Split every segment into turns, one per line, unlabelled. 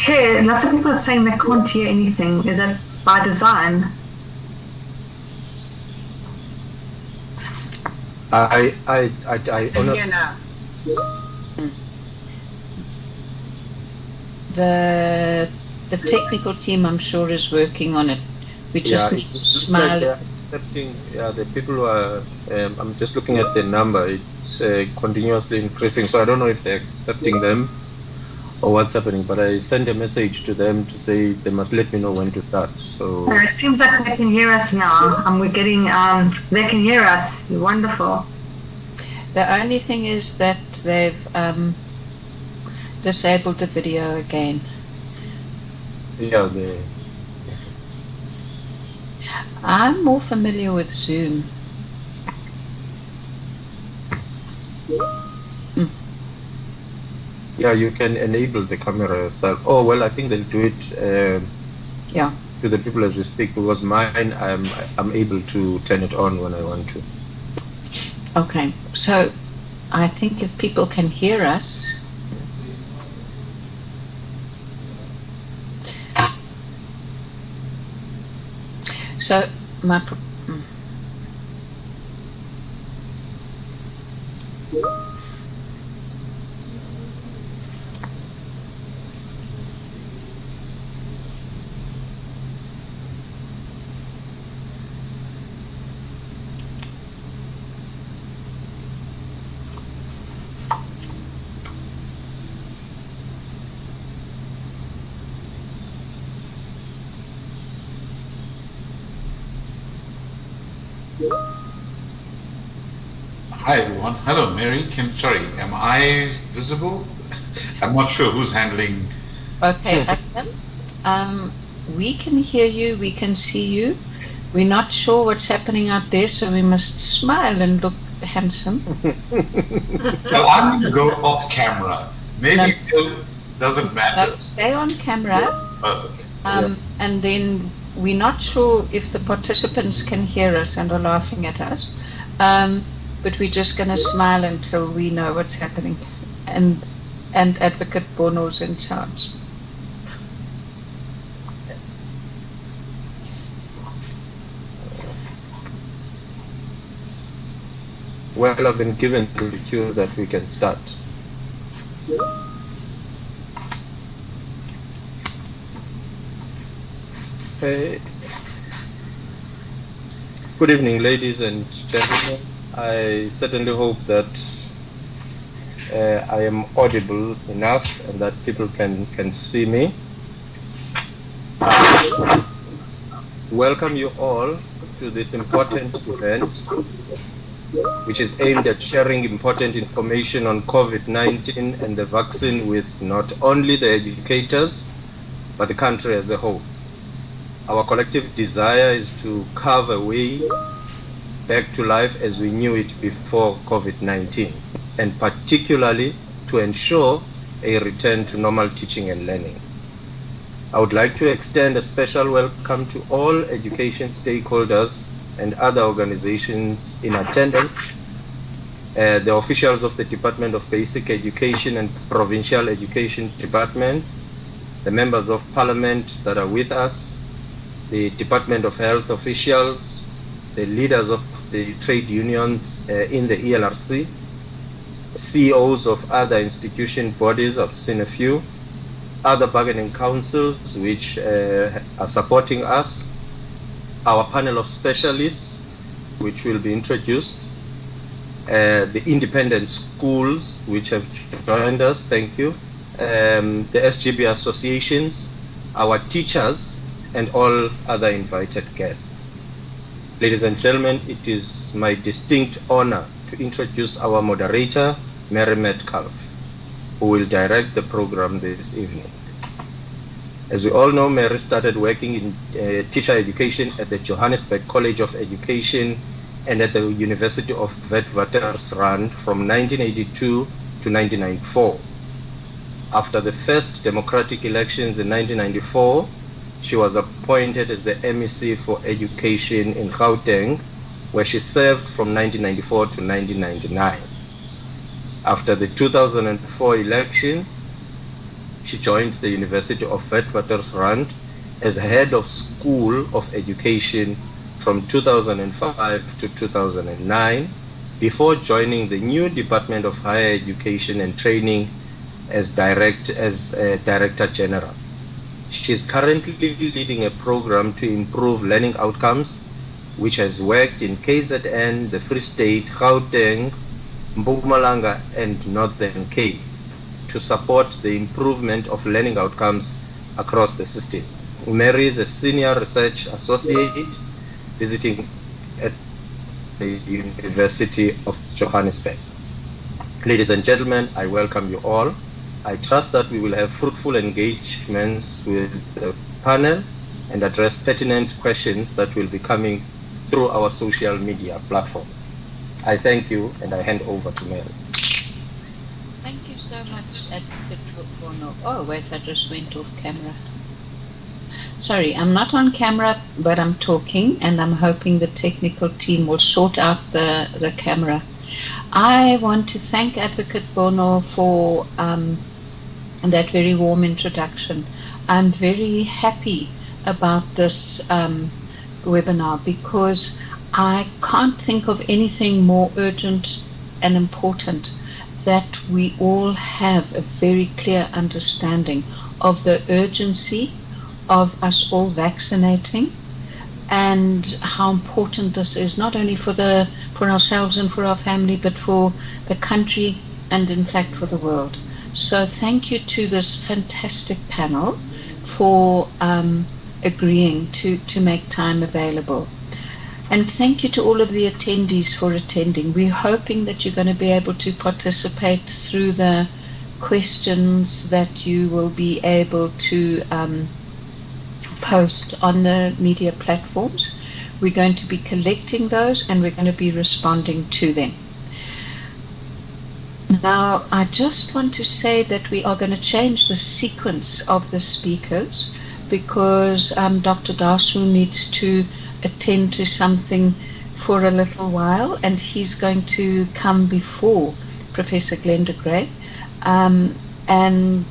Here, lots of people are saying they can't hear anything. Is that by design?
I honestly.
Now.
The technical team, I'm sure, is working on it. We just need to smile.
Like accepting, the people who are. I'm just looking at the number. It's continuously increasing. So I don't know if they're accepting them or what's happening. But I sent a message to them to say they must let me know when to start. So
It seems like they can hear us now, and we're getting. They can hear us. Wonderful.
The only thing is that they've disabled the video again.
yeah,
I'm more familiar with Zoom.
Yeah, you can enable the camera yourself. Oh, well, I think they'll do it
Yeah.
to the people as we speak, because mine, I'm able to turn it on when I want to.
Okay. So I think if people can hear us, so my
Hi everyone. Hello Mary. Sorry, am I visible? I'm not sure who's handling.
Okay, Hassan, we can hear you, we can see you. We're not sure what's happening out there, so we must smile and look handsome.
Well, I'm going to go off camera. Maybe it doesn't matter.
No, stay on camera.
Oh, okay.
And then we're not sure if the participants can hear us and are laughing at us. But we're just going to smile until we know what's happening. And Advocate Bono's in charge.
Well, I've been given the cue that we can start. Good evening, ladies and gentlemen. I certainly hope that I am audible enough and that people can see me. Welcome you all to this important event, which is aimed at sharing important information on COVID-19 and the vaccine with not only the educators, but the country as a whole. Our collective desire is to carve a way back to life as we knew it before COVID-19, and particularly to ensure a return to normal teaching and learning. I would like to extend a special welcome to all education stakeholders and other organizations in attendance, the officials of the Department of Basic Education and Provincial Education Departments, the members of Parliament that are with us, the Department of Health officials, the leaders of the trade unions in the ELRC, CEOs of other institution bodies, I've seen a few, other bargaining councils which are supporting us, our panel of specialists which will be introduced, the independent schools which have joined us, thank you, the SGB associations, our teachers, and all other invited guests. Ladies and gentlemen, it is my distinct honor to introduce our moderator, Mary Metcalf, who will direct the program this evening. As we all know, Mary started working in teacher education at the Johannesburg College of Education and at the University of Witwatersrand from 1982 to 1994. After the first democratic elections in 1994, she was appointed as the MEC for Education in Gauteng, where she served from 1994 to 1999. After the 2004 elections, she joined the University of Witwatersrand as head of School of Education from 2005 to 2009, before joining the new Department of Higher Education and Training as Director General. She is currently leading a program to improve learning outcomes, which has worked in KZN, the Free State, Gauteng, Mpumalanga, and Northern Cape to support the improvement of learning outcomes across the system. Mary is a senior research associate visiting at the University of Johannesburg. Ladies and gentlemen, I welcome you all. I trust that we will have fruitful engagements with the panel and address pertinent questions that will be coming through our social media platforms. I thank you, and I hand over to Mary.
Thank you so much, Advocate Bono. Oh, wait, I just went off camera. Sorry, I'm not on camera, but I'm talking, and I'm hoping the technical team will sort out the camera. I want to thank Advocate Bono for that very warm introduction. I'm very happy about this webinar because I can't think of anything more urgent and important that we all have a very clear understanding of the urgency of us all vaccinating and how important this is, not only for ourselves and for our family, but for the country and in fact for the world. So thank you to this fantastic panel for agreeing to make time available. And thank you to all of the attendees for attending. We're hoping that you're going to be able to participate through the questions that you will be able to post on the media platforms. We're going to be collecting those and we're going to be responding to them. Now, I just want to say that we are going to change the sequence of the speakers because Dr. Dasu needs to attend to something for a little while, and he's going to come before Professor Glenda Gray, and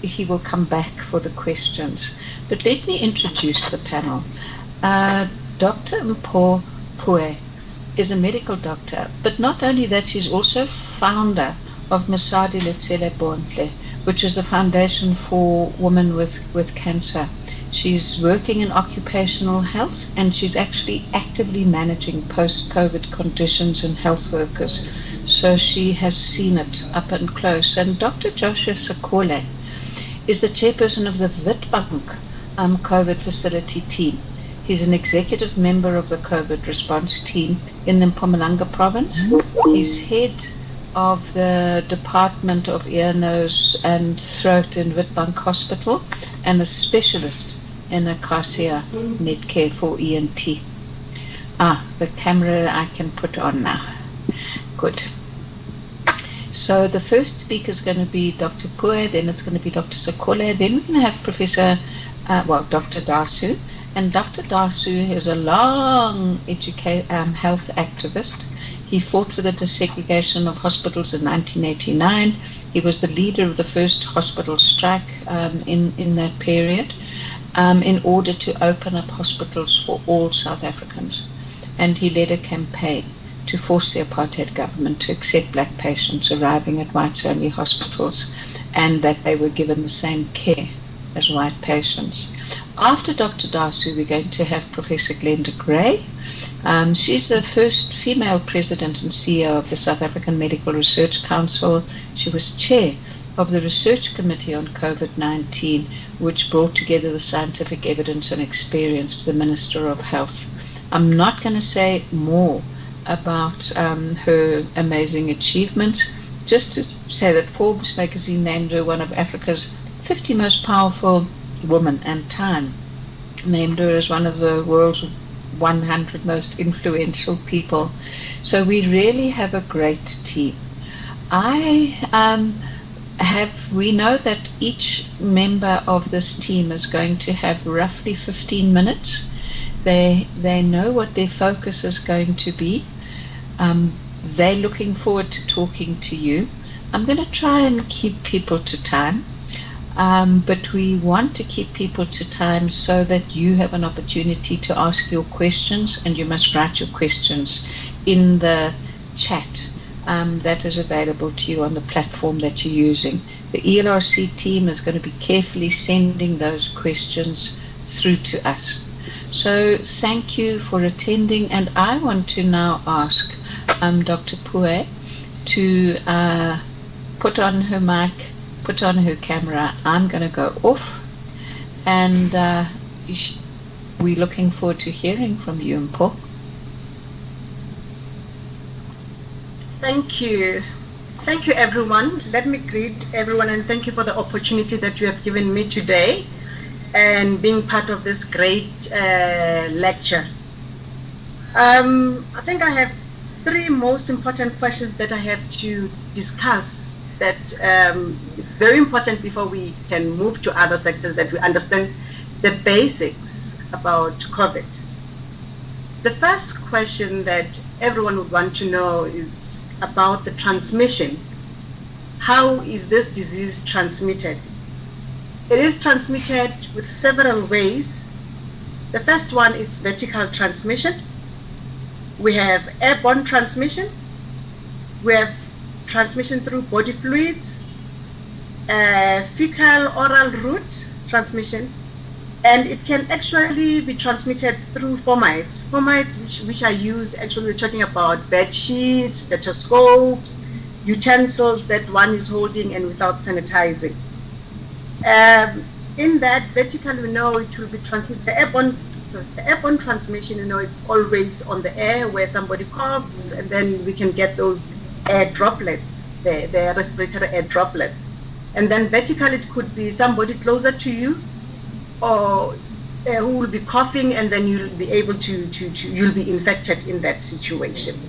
he will come back for the questions. But let me introduce the panel. Dr. Mpho Pue is a medical doctor, but not only that, she's also founder of Masadi Letsele Bontle, which is a foundation for women with cancer. She's working in occupational health, and she's actually actively managing post-COVID conditions in health workers. So she has seen it up and close. And Dr. Joshua Sekole is the chairperson of the Witbank COVID facility team. He's an executive member of the COVID response team in the Mpumalanga province. He's head of the Department of Ear, Nose and Throat in Witbank Hospital and a specialist in Acacia Netcare for ENT. The camera I can put on now. Good. So the first speaker is going to be Dr. Pue, then it's going to be Dr. Sekole, then we're going to have Professor, Dr. Dasu. And Dr. Dasu is a long health activist. He fought for the desegregation of hospitals in 1989. He was the leader of the first hospital strike in that period in order to open up hospitals for all South Africans. And he led a campaign to force the apartheid government to accept black patients arriving at whites-only hospitals and that they were given the same care as white patients. After Dr. Dasu, we're going to have Professor Glenda Gray. She's the first female president and CEO of the South African Medical Research Council. She was chair of the Research Committee on COVID-19, which brought together the scientific evidence and experience, the Minister of Health. I'm not going to say more about her amazing achievements, just to say that Forbes magazine named her one of Africa's 50 most powerful women, and Time named her as one of the world's 100 most influential people. So we really have a great team. We know that each member of this team is going to have roughly 15 minutes. They know what their focus is going to be. They're looking forward to talking to you. I'm going to try and keep people to time. But we want to keep people to time so that you have an opportunity to ask your questions, and you must write your questions in the chat that is available to you on the platform that you're using. The ELRC team is going to be carefully sending those questions through to us. So thank you for attending, and I want to now ask Dr. Pue to put on her mic, put on her camera. I'm going to go off, and we're looking forward to hearing from you, Mpho.
Thank you. Thank you, everyone. Let me greet everyone and thank you for the opportunity that you have given me today. and being part of this great lecture. I think I have three most important questions that I have to discuss that it's very important before we can move to other sectors that we understand the basics about COVID. The first question that everyone would want to know is about the transmission. How is this disease transmitted? It is transmitted with several ways. The first one is vertical transmission. We have airborne transmission. We have transmission through body fluids, fecal oral route transmission, and it can actually be transmitted through fomites. Fomites which are used, actually we're talking about bed sheets, stethoscopes, utensils that one is holding and without sanitizing. In that vertical, we know it will be transmitted. The airborne transmission, it's always on the air where somebody coughs, and then we can get those air droplets, the respiratory air droplets. And then vertical, it could be somebody closer to you, or who will be coughing, and then you'll be able you'll be infected in that situation.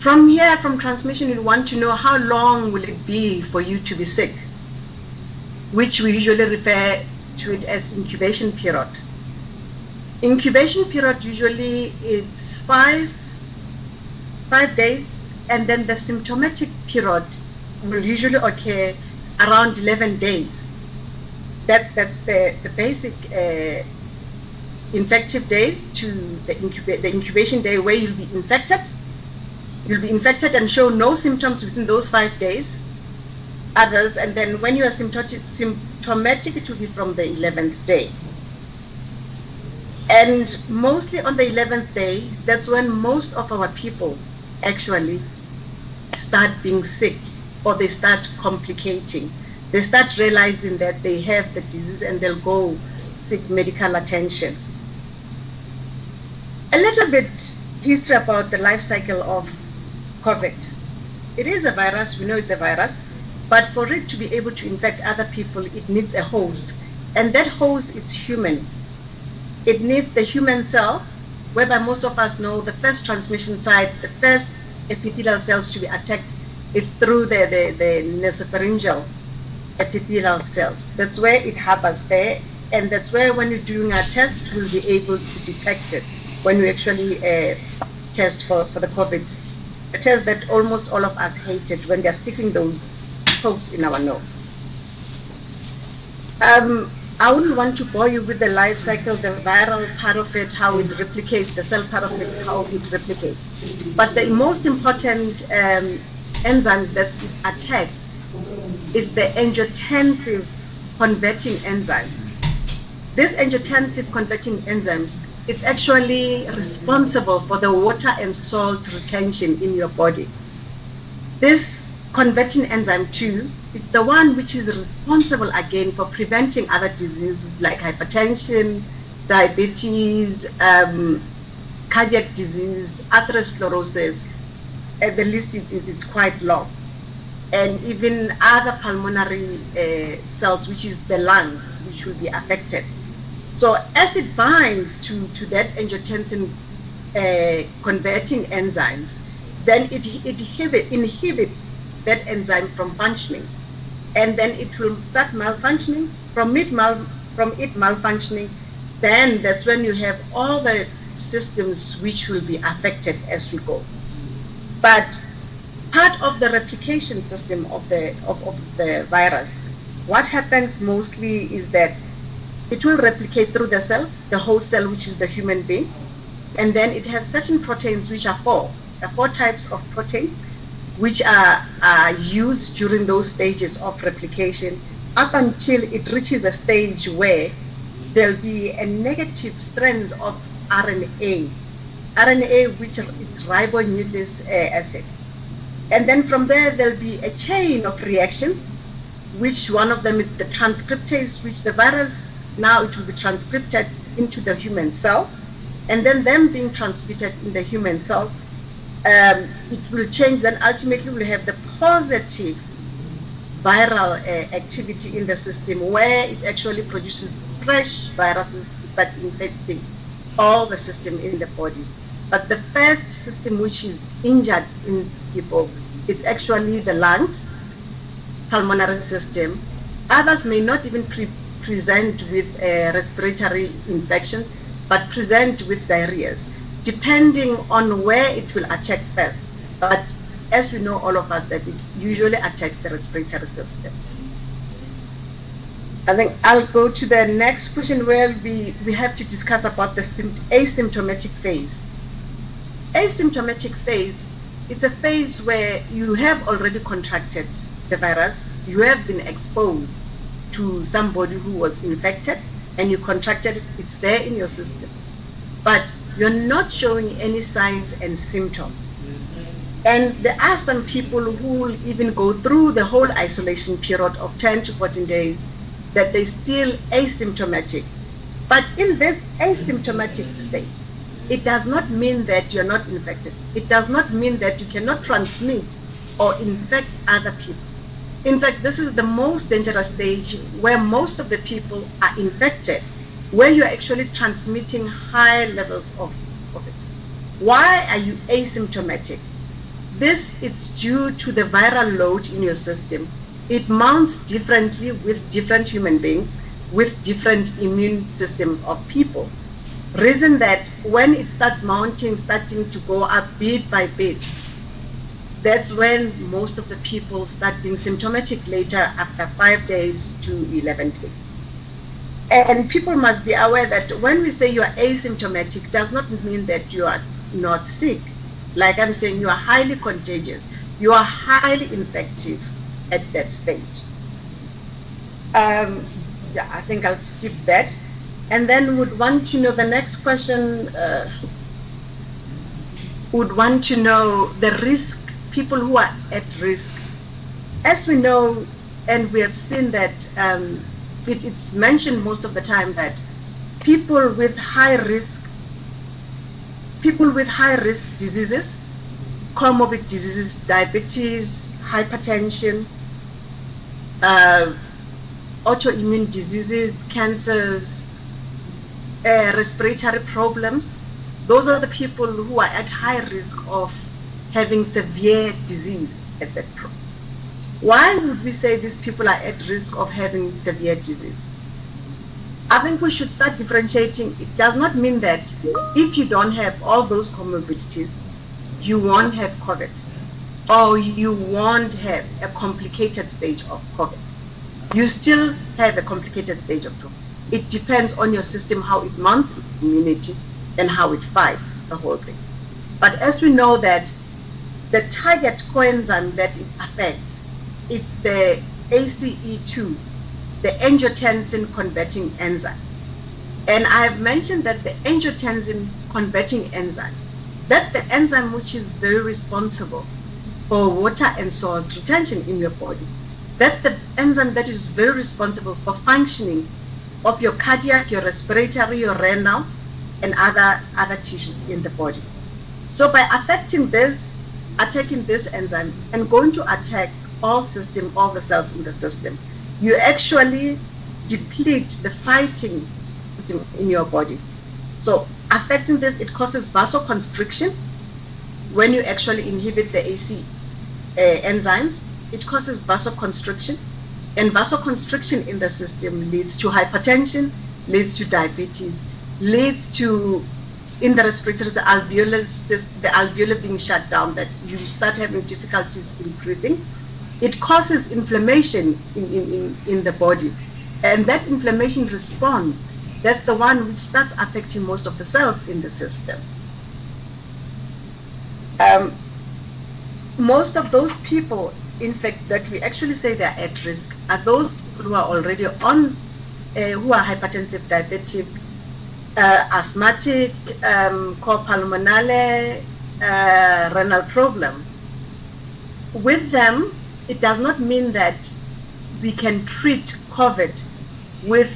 From here, from transmission, you want to know how long will it be for you to be sick, which we usually refer to it as incubation period. Incubation period usually it's five days, and then the symptomatic period will usually occur around 11 days. That's the basic infective days to the incubation day where you'll be infected. You'll be infected and show no symptoms within those 5 days. Others, and then when you are symptomatic, it will be from the 11th day. And mostly on the 11th day, that's when most of our people actually start being sick, or they start complicating. They start realizing that they have the disease, and they'll go seek medical attention. A little bit history about the life cycle of COVID. It is a virus, we know it's a virus, but for it to be able to infect other people, it needs a host. And that host is human. It needs the human cell, whereby most of us know the first transmission site, the first epithelial cells to be attacked is through the nasopharyngeal epithelial cells. That's where it harbors there, and that's where when you're doing a test, we'll be able to detect it when we actually test for the COVID. A test that almost all of us hated when they're sticking those pokes in our nose. I wouldn't want to bore you with the life cycle, the viral part of it, how it replicates, the cell part of it, how it replicates. But the most important enzymes that it attacks is the angiotensin converting enzyme. This angiotensin converting enzymes, it's actually responsible for the water and salt retention in your body. This converting enzyme too, it's the one which is responsible again for preventing other diseases like hypertension, diabetes, cardiac disease, atherosclerosis, and the list is quite long. And even other pulmonary cells, which is the lungs, which will be affected. So as it binds to that angiotensin converting enzymes, then it inhibits that enzyme from functioning, and then it will start malfunctioning. From it malfunctioning, then that's when you have all the systems which will be affected as we go. But part of the replication system of the virus, what happens mostly is that it will replicate through the cell, the host cell, which is the human being, and then it has certain proteins, which are four types of proteins, which are used during those stages of replication up until it reaches a stage where there'll be a negative strands of RNA, which is ribonucleic acid. And then from there'll be a chain of reactions, which one of them is the transcriptase, which the virus, now it will be transcripted into the human cells, and then them being transmitted in the human cells, it will change. Then ultimately we'll have the positive viral activity in the system, where it actually produces fresh viruses that infecting all the system in the body. But the first system which is injured in people, it's actually the lungs, pulmonary system. Others may not even present with respiratory infections, but present with diarrhea, depending on where it will attack first. But as we know, all of us, that it usually attacks the respiratory system. I think I'll go to the next question, where we have to discuss about the asymptomatic phase. Asymptomatic phase, it's a phase where you have already contracted the virus, you have been exposed to somebody who was infected, and you contracted it, it's there in your system. But you're not showing any signs and symptoms. And there are some people who will even go through the whole isolation period of 10 to 14 days, that they're still asymptomatic. But in this asymptomatic state, it does not mean that you're not infected. It does not mean that you cannot transmit or infect other people. In fact, this is the most dangerous stage, where most of the people are infected, where you're actually transmitting high levels of it. Why are you asymptomatic? This is due to the viral load in your system. It mounts differently with different human beings, with different immune systems of people. Reason that when it starts mounting, starting to go up bit by bit, that's when most of the people start being symptomatic later, after 5 days to 11 days. And people must be aware that when we say you are asymptomatic, does not mean that you are not sick. Like I'm saying, you are highly contagious. You are highly infective at that stage. Yeah, I think I'll skip that. And then would want to know the next question, would want to know the risk, people who are at risk. As we know, and we have seen that it's mentioned most of the time that people with high risk diseases, comorbid diseases, diabetes, hypertension, autoimmune diseases, cancers, respiratory problems, those are the people who are at high risk of having severe disease at that point. Why would we say these people are at risk of having severe disease? I think we should start differentiating. It does not mean that if you don't have all those comorbidities, you won't have COVID, or you won't have a complicated stage of COVID. You still have a complicated stage of COVID. It depends on your system, how it mounts its immunity and how it fights the whole thing. But as we know that the target coenzyme that it affects, it's the ACE2, the angiotensin converting enzyme. And I have mentioned that the angiotensin converting enzyme, that's the enzyme which is very responsible for water and salt retention in your body. That's the enzyme that is very responsible for functioning of your cardiac, your respiratory, your renal, and other tissues in the body. So by attacking this enzyme and going to attack all the cells in the system, you actually deplete the fighting system in your body. So affecting this, it causes vasoconstriction. When you actually inhibit the AC enzymes, it causes vasoconstriction, and vasoconstriction in the system leads to hypertension, leads to diabetes, leads to, in the respiratory, the alveoli being shut down, that you start having difficulties in breathing. It causes inflammation in the body, and that inflammation response, that's the one which starts affecting most of the cells in the system. Most of those people, in fact, that we actually say they're at risk are those people who are already on, who are hypertensive, diabetic, asthmatic, copulmonale, renal problems. With them, it does not mean that we can treat COVID with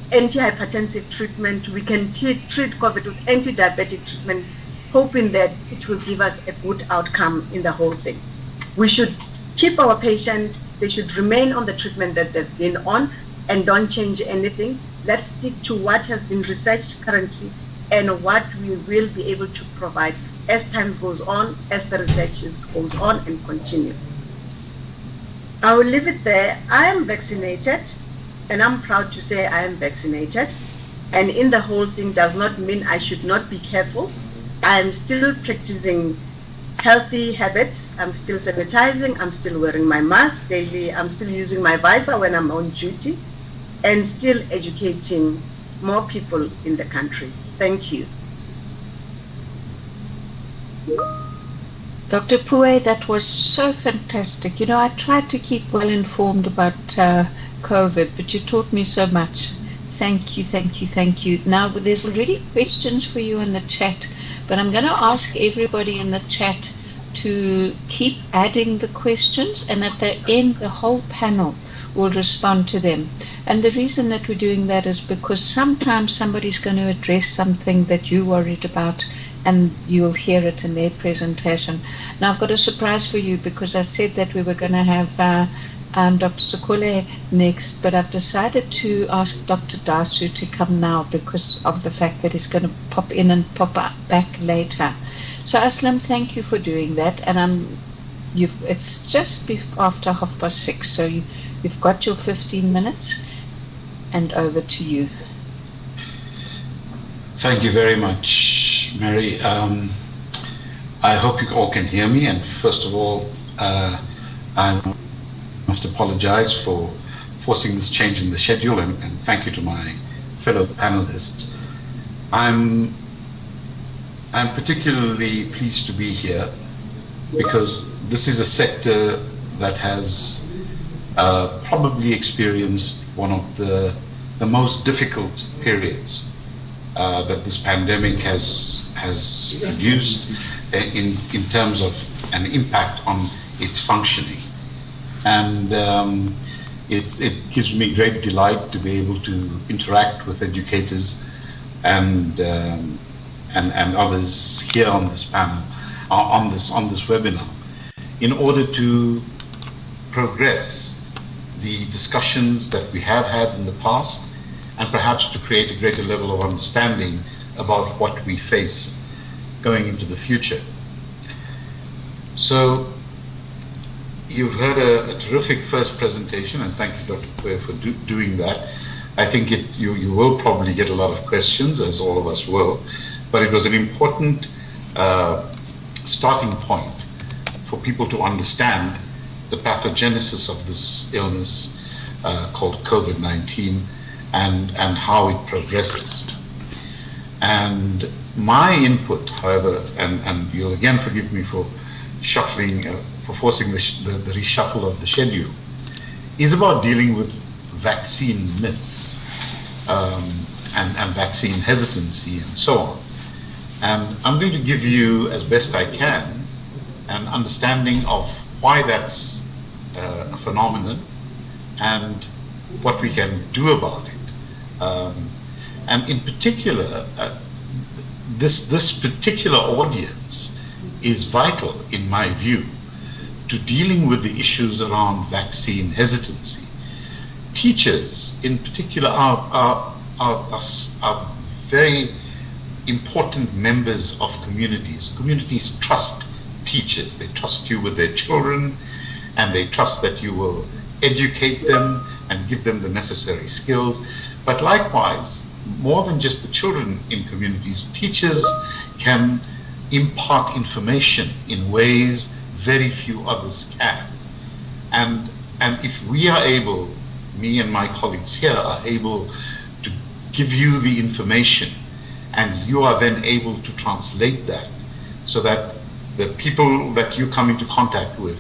antihypertensive treatment. We can treat COVID with anti-diabetic treatment, hoping that it will give us a good outcome in the whole thing. We should keep our patient they should remain on the treatment that they've been on and don't change anything. Let's stick to what has been researched currently and what we will be able to provide as time goes on, as the research goes on and continue. I will leave it there. I am vaccinated, and I'm proud to say I am vaccinated. And in the whole thing does not mean I should not be careful. I am still practicing healthy habits. I'm still sanitizing. I'm still wearing my mask daily. I'm still using my visor when I'm on duty, and still educating more people in the country. Thank you.
Dr. Pue, that was so fantastic. You know, I tried to keep well informed about COVID, but you taught me so much. Thank you, thank you, thank you. Now, there's already questions for you in the chat, but I'm going to ask everybody in the chat to keep adding the questions, and at the end, the whole panel will respond to them. And the reason that we're doing that is because sometimes somebody's going to address something that you're worried about, and you'll hear it in their presentation. Now, I've got a surprise for you, because I said that we were going to have Dr. Sokole next, but I've decided to ask Dr. Dasu to come now because of the fact that he's going to pop in and pop back later. So Aslam, thank you for doing that, and it's just after 6:30, so you've got your 15 minutes, and over to you.
Thank you very much, Mary. I hope you all can hear me, and first of all, I must apologize for forcing this change in the schedule, and thank you to my fellow panelists. I'm particularly pleased to be here because this is a sector that has probably experienced one of the most difficult periods that this pandemic has produced in terms of an impact on its functioning. And it gives me great delight to be able to interact with educators and others here on this panel, on this webinar, in order to progress the discussions that we have had in the past, and perhaps to create a greater level of understanding about what we face going into the future. So you've heard a terrific first presentation, and thank you, Dr. Pue, for doing that. I think you will probably get a lot of questions, as all of us will, but it was an important starting point for people to understand the pathogenesis of this illness called COVID-19 and how it progresses. And my input, however, and you'll again forgive me for shuffling, for forcing the reshuffle of the schedule, is about dealing with vaccine myths and vaccine hesitancy and so on. And I'm going to give you, as best I can, an understanding of why that's a phenomenon and what we can do about it. And in particular, this particular audience is vital, in my view, to dealing with the issues around vaccine hesitancy. Teachers, in particular, are very important members of communities. Communities trust teachers. They trust you with their children, and they trust that you will educate them and give them the necessary skills. But likewise, more than just the children in communities, teachers can impart information in ways very few others can. And if we are able, me and my colleagues here are able to give you the information, and you are then able to translate that so that the people that you come into contact with,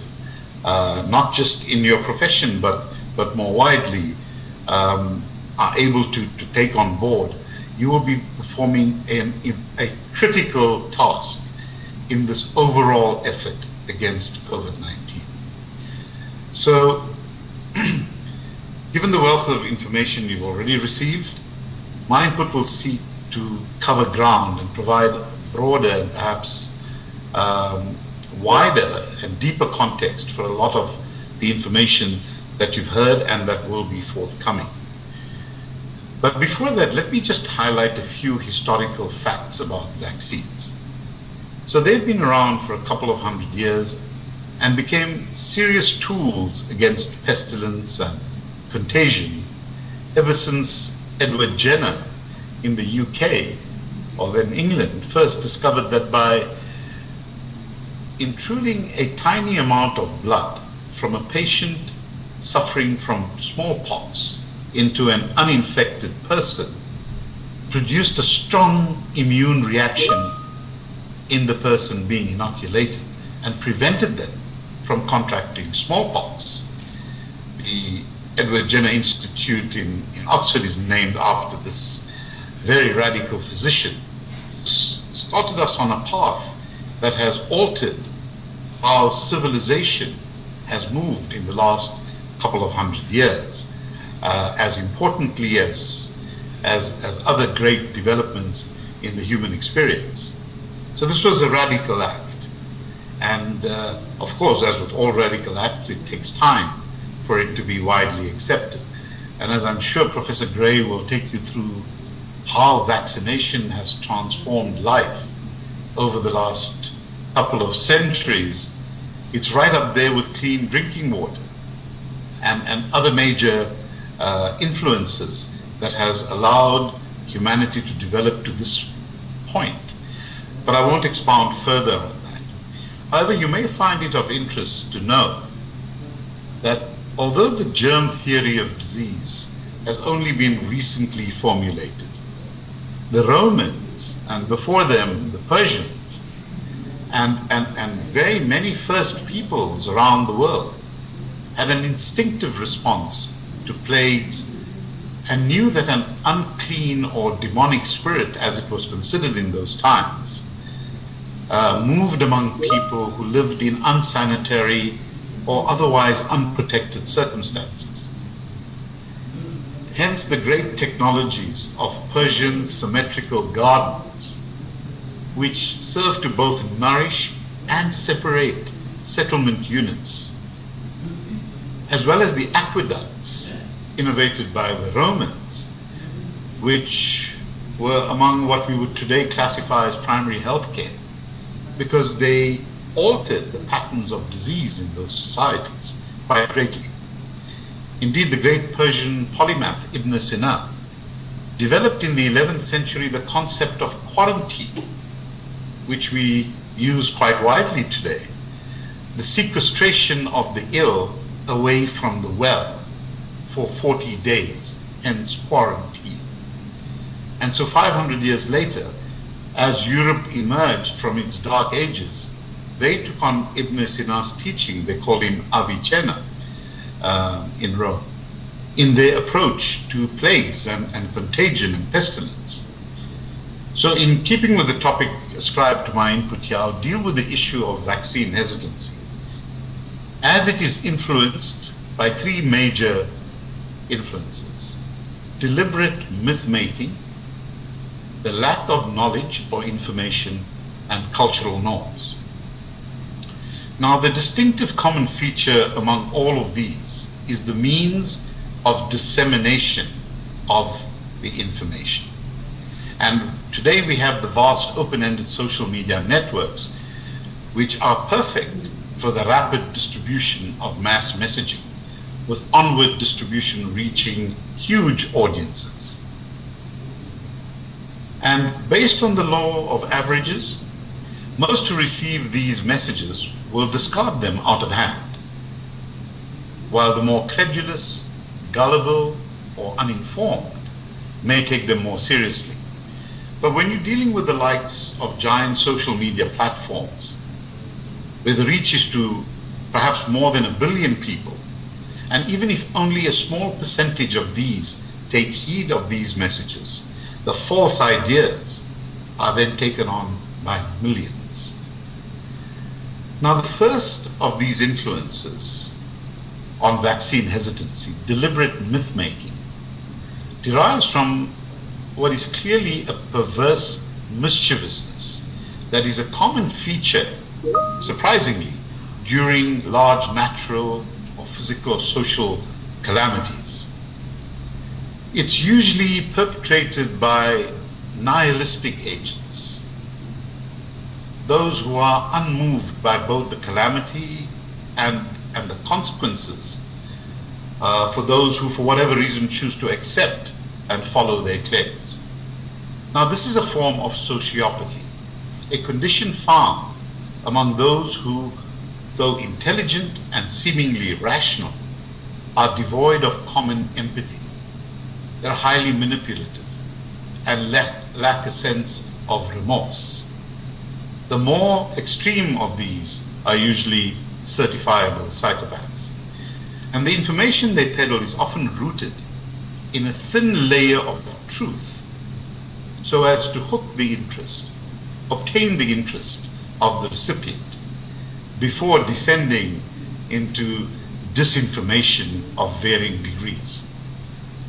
not just in your profession, but more widely, are able to take on board, you will be performing a critical task in this overall effort against COVID-19. So, given the wealth of information you've already received, my input will seek to cover ground and provide broader and perhaps wider and deeper context for a lot of the information that you've heard and that will be forthcoming. But before that, let me just highlight a few historical facts about vaccines. So they've been around for a couple of 100 years and became serious tools against pestilence and contagion ever since Edward Jenner in the UK, or then England, first discovered that by intruding a tiny amount of blood from a patient suffering from smallpox into an uninfected person produced a strong immune reaction in the person being inoculated and prevented them from contracting smallpox. The Edward Jenner Institute in Oxford is named after this very radical physician. Started us on a path that has altered how civilization has moved in the last couple of 100 years, as importantly as other great developments in the human experience. So this was a radical act. And of course, as with all radical acts, it takes time for it to be widely accepted. And as I'm sure Professor Gray will take you through how vaccination has transformed life over the last couple of centuries, it's right up there with clean drinking water and other major influences that has allowed humanity to develop to this point. But I won't expound further on that. However, you may find it of interest to know that although the germ theory of disease has only been recently formulated, the Romans, and before them the Persians, and very many first peoples around the world had an instinctive response to plagues and knew that an unclean or demonic spirit, as it was considered in those times, moved among people who lived in unsanitary or otherwise unprotected circumstances. Hence the great technologies of Persian symmetrical gardens, which serve to both nourish and separate settlement units, as well as the aqueducts innovated by the Romans, which were among what we would today classify as primary health care, because they altered the patterns of disease in those societies quite greatly. Indeed, the great Persian polymath Ibn Sina developed in the 11th century the concept of quarantine, which we use quite widely today, the sequestration of the ill away from the well for 40 days, hence quarantine. And so 500 years later, as Europe emerged from its dark ages, they took on Ibn Sina's teaching, they called him Avicenna in Rome, in their approach to plagues and contagion and pestilence. So in keeping with the topic ascribed to my input here, I'll deal with the issue of vaccine hesitancy, as it is influenced by three major influences: deliberate myth-making, the lack of knowledge or information, and cultural norms. Now, the distinctive common feature among all of these is the means of dissemination of the information. And today we have the vast open-ended social media networks, which are perfect for the rapid distribution of mass messaging, with onward distribution reaching huge audiences. And based on the law of averages, most who receive these messages will discard them out of hand, while the more credulous, gullible, or uninformed may take them more seriously. But when you're dealing with the likes of giant social media platforms, where the reach is to perhaps more than 1 billion people, and even if only a small percentage of these take heed of these messages, the false ideas are then taken on by millions. Now, the first of these influences on vaccine hesitancy, deliberate myth-making, derives from what is clearly a perverse mischievousness that is a common feature, surprisingly, during large natural or physical or social calamities, it's usually perpetrated by nihilistic agents, those who are unmoved by both the calamity and the consequences for those who, for whatever reason, choose to accept and follow their claims. Now, this is a form of sociopathy, a condition found among those who, though intelligent and seemingly rational, are devoid of common empathy. They're highly manipulative and lack a sense of remorse. The more extreme of these are usually certifiable psychopaths. And the information they peddle is often rooted in a thin layer of truth, so as to hook the interest, obtain the interest of the recipient, before descending into disinformation of varying degrees.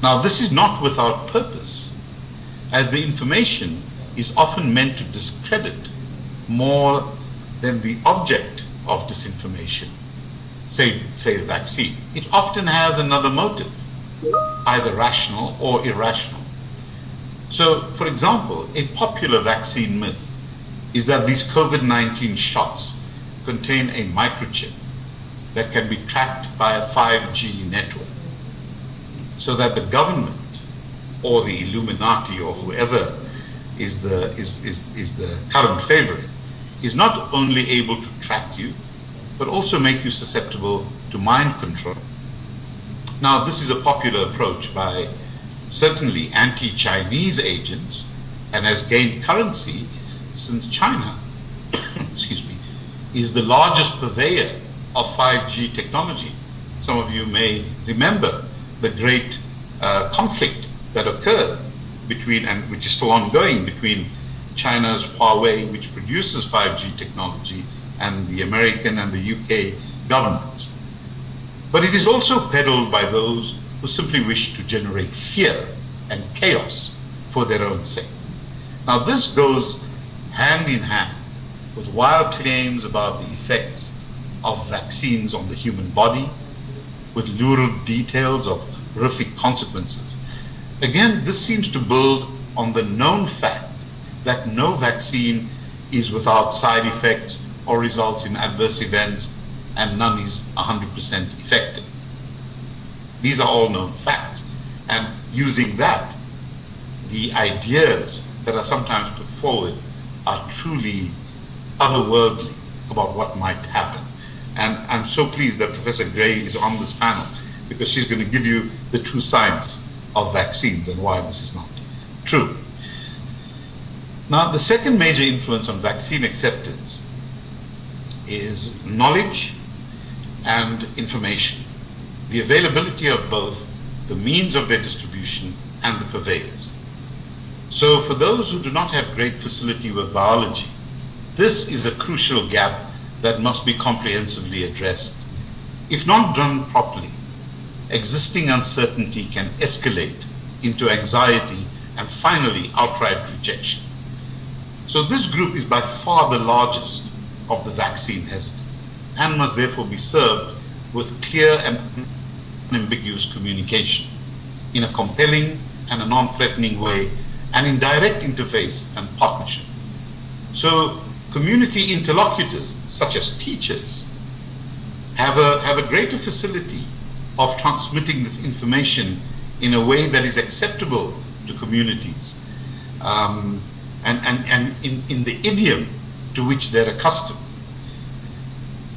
Now, this is not without purpose, as the information is often meant to discredit more than the object of disinformation, say the vaccine. It often has another motive, either rational or irrational. So, for example, a popular vaccine myth is that these COVID-19 shots contain a microchip that can be tracked by a 5G network, so that the government or the Illuminati or whoever is the current favorite is not only able to track you, but also make you susceptible to mind control. Now, this is a popular approach by certainly anti-Chinese agents, and has gained currency since China excuse me, is the largest purveyor of 5G technology. Some of you may remember the great conflict that occurred between, and which is still ongoing, between China's Huawei, which produces 5G technology, and the American and the UK governments. But it is also peddled by those who simply wish to generate fear and chaos for their own sake. Now, this goes hand in hand with wild claims about the effects of vaccines on the human body, with lurid details of horrific consequences. Again, this seems to build on the known fact that no vaccine is without side effects or results in adverse events, and none is 100% effective. These are all known facts, and using that, the ideas that are sometimes put forward are truly otherworldly about what might happen. And I'm so pleased that Professor Gray is on this panel, because she's going to give you the true science of vaccines and why this is not true. Now, the second major influence on vaccine acceptance is knowledge and information, the availability of both, the means of their distribution, and the purveyors. So for those who do not have great facility with biology, this is a crucial gap that must be comprehensively addressed. If not done properly, existing uncertainty can escalate into anxiety and finally outright rejection. So this group is by far the largest of the vaccine hesitant, and must therefore be served with clear and unambiguous communication in a compelling and a non-threatening way, and in direct interface and partnership. So community interlocutors, such as teachers, have a greater facility of transmitting this information in a way that is acceptable to communities, and in the idiom to which they're accustomed.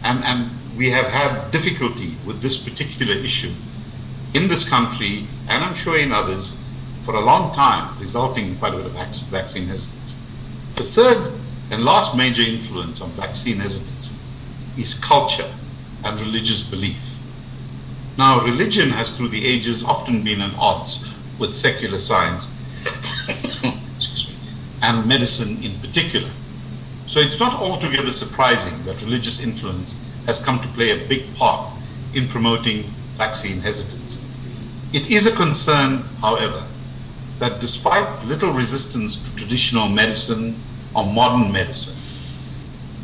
And we have had difficulty with this particular issue in this country, and I'm sure in others, for a long time, resulting in quite a bit of vaccine hesitancy. The third and last major influence on vaccine hesitancy is culture and religious belief. Now, religion has through the ages often been at odds with secular science excuse me, and medicine in particular. So it's not altogether surprising that religious influence has come to play a big part in promoting vaccine hesitancy. It is a concern, however, that despite little resistance to traditional medicine or modern medicine,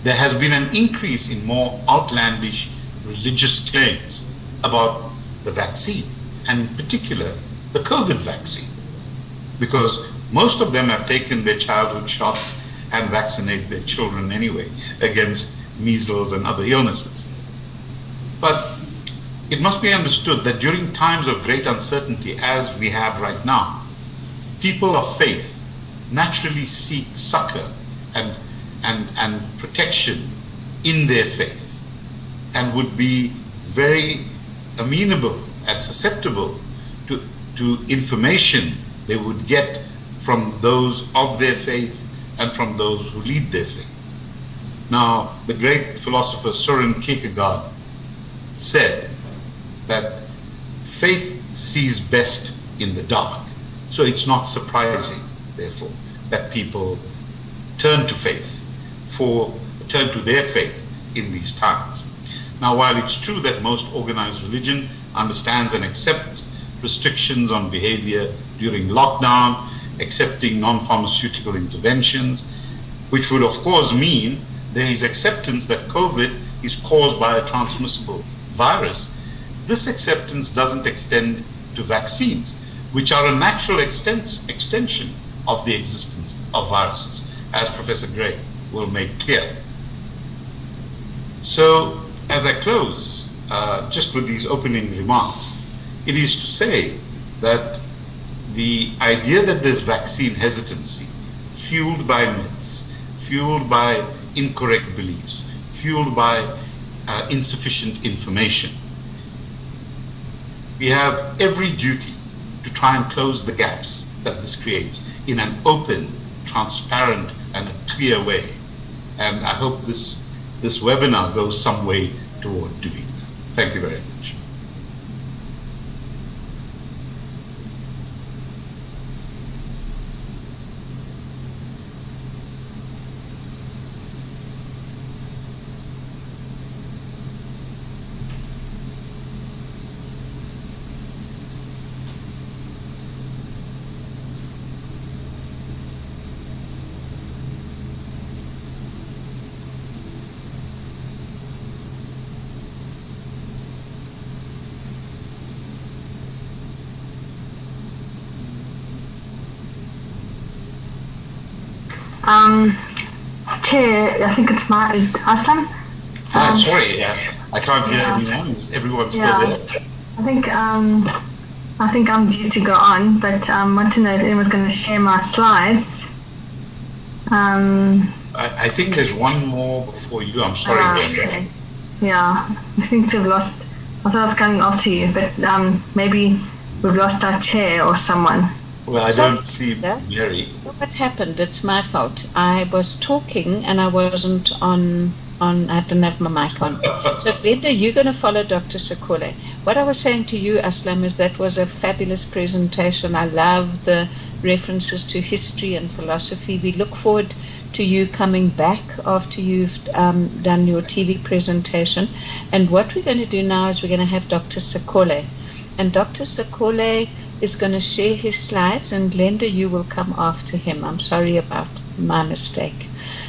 there has been an increase in more outlandish religious claims about the vaccine, and in particular the COVID vaccine, because most of them have taken their childhood shots and vaccinate their children anyway against measles and other illnesses. But it must be understood that during times of great uncertainty, as we have right now, people of faith naturally seek succor and protection in their faith, and would be very amenable and susceptible to information they would get from those of their faith and from those who lead their faith. Now, the great philosopher Søren Kierkegaard said that faith sees best in the dark. So it's not surprising, therefore, that people turn to their faith in these times. Now, while it's true that most organized religion understands and accepts restrictions on behavior during lockdown, accepting non-pharmaceutical interventions, which would of course mean there is acceptance that COVID is caused by a transmissible virus, this acceptance doesn't extend to vaccines, which are a natural extension of the existence of viruses, as Professor Gray will make clear. So, as I close, just with these opening remarks, it is to say that the idea that there's vaccine hesitancy, fueled by myths, fueled by incorrect beliefs, fueled by insufficient information, we have every duty to try and close the gaps that this creates in an open, transparent, and a clear way. And I hope this webinar goes some way toward doing that. Thank you very much.
Chair, I think it's Aslam.
Sorry, I can't hear anyone. Everyone's still there.
I think I'm due to go on, but I want to know if anyone's going to share my slides.
I think there's one more before you. I'm sorry.
Okay. Yeah, I think we've lost. I thought I was coming after you, but maybe we've lost our chair or someone.
Well, I don't see Mary.
What happened? It's my fault. I was talking and I wasn't on. I didn't have my mic on. So, Glenda, you're going to follow Dr. Sekole. What I was saying to you, Aslam, is that was a fabulous presentation. I love the references to history and philosophy. We look forward to you coming back after you've done your TV presentation. And what we're going to do now is we're going to have Dr. Sekole. And Dr. Sekole is going to share his slides, and Glenda, you will come after him. I'm sorry about my mistake.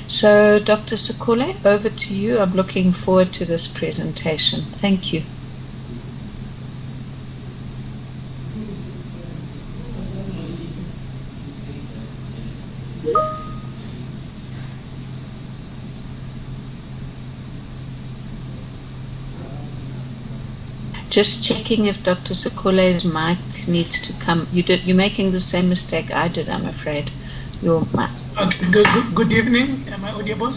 So, Dr. Sekole, over to you. I'm looking forward to this presentation. Thank you. Just checking if Dr. Sekole's mic needs to come. You're making the same mistake I did, I'm afraid. Your mic.
Okay, good evening. Am I audible?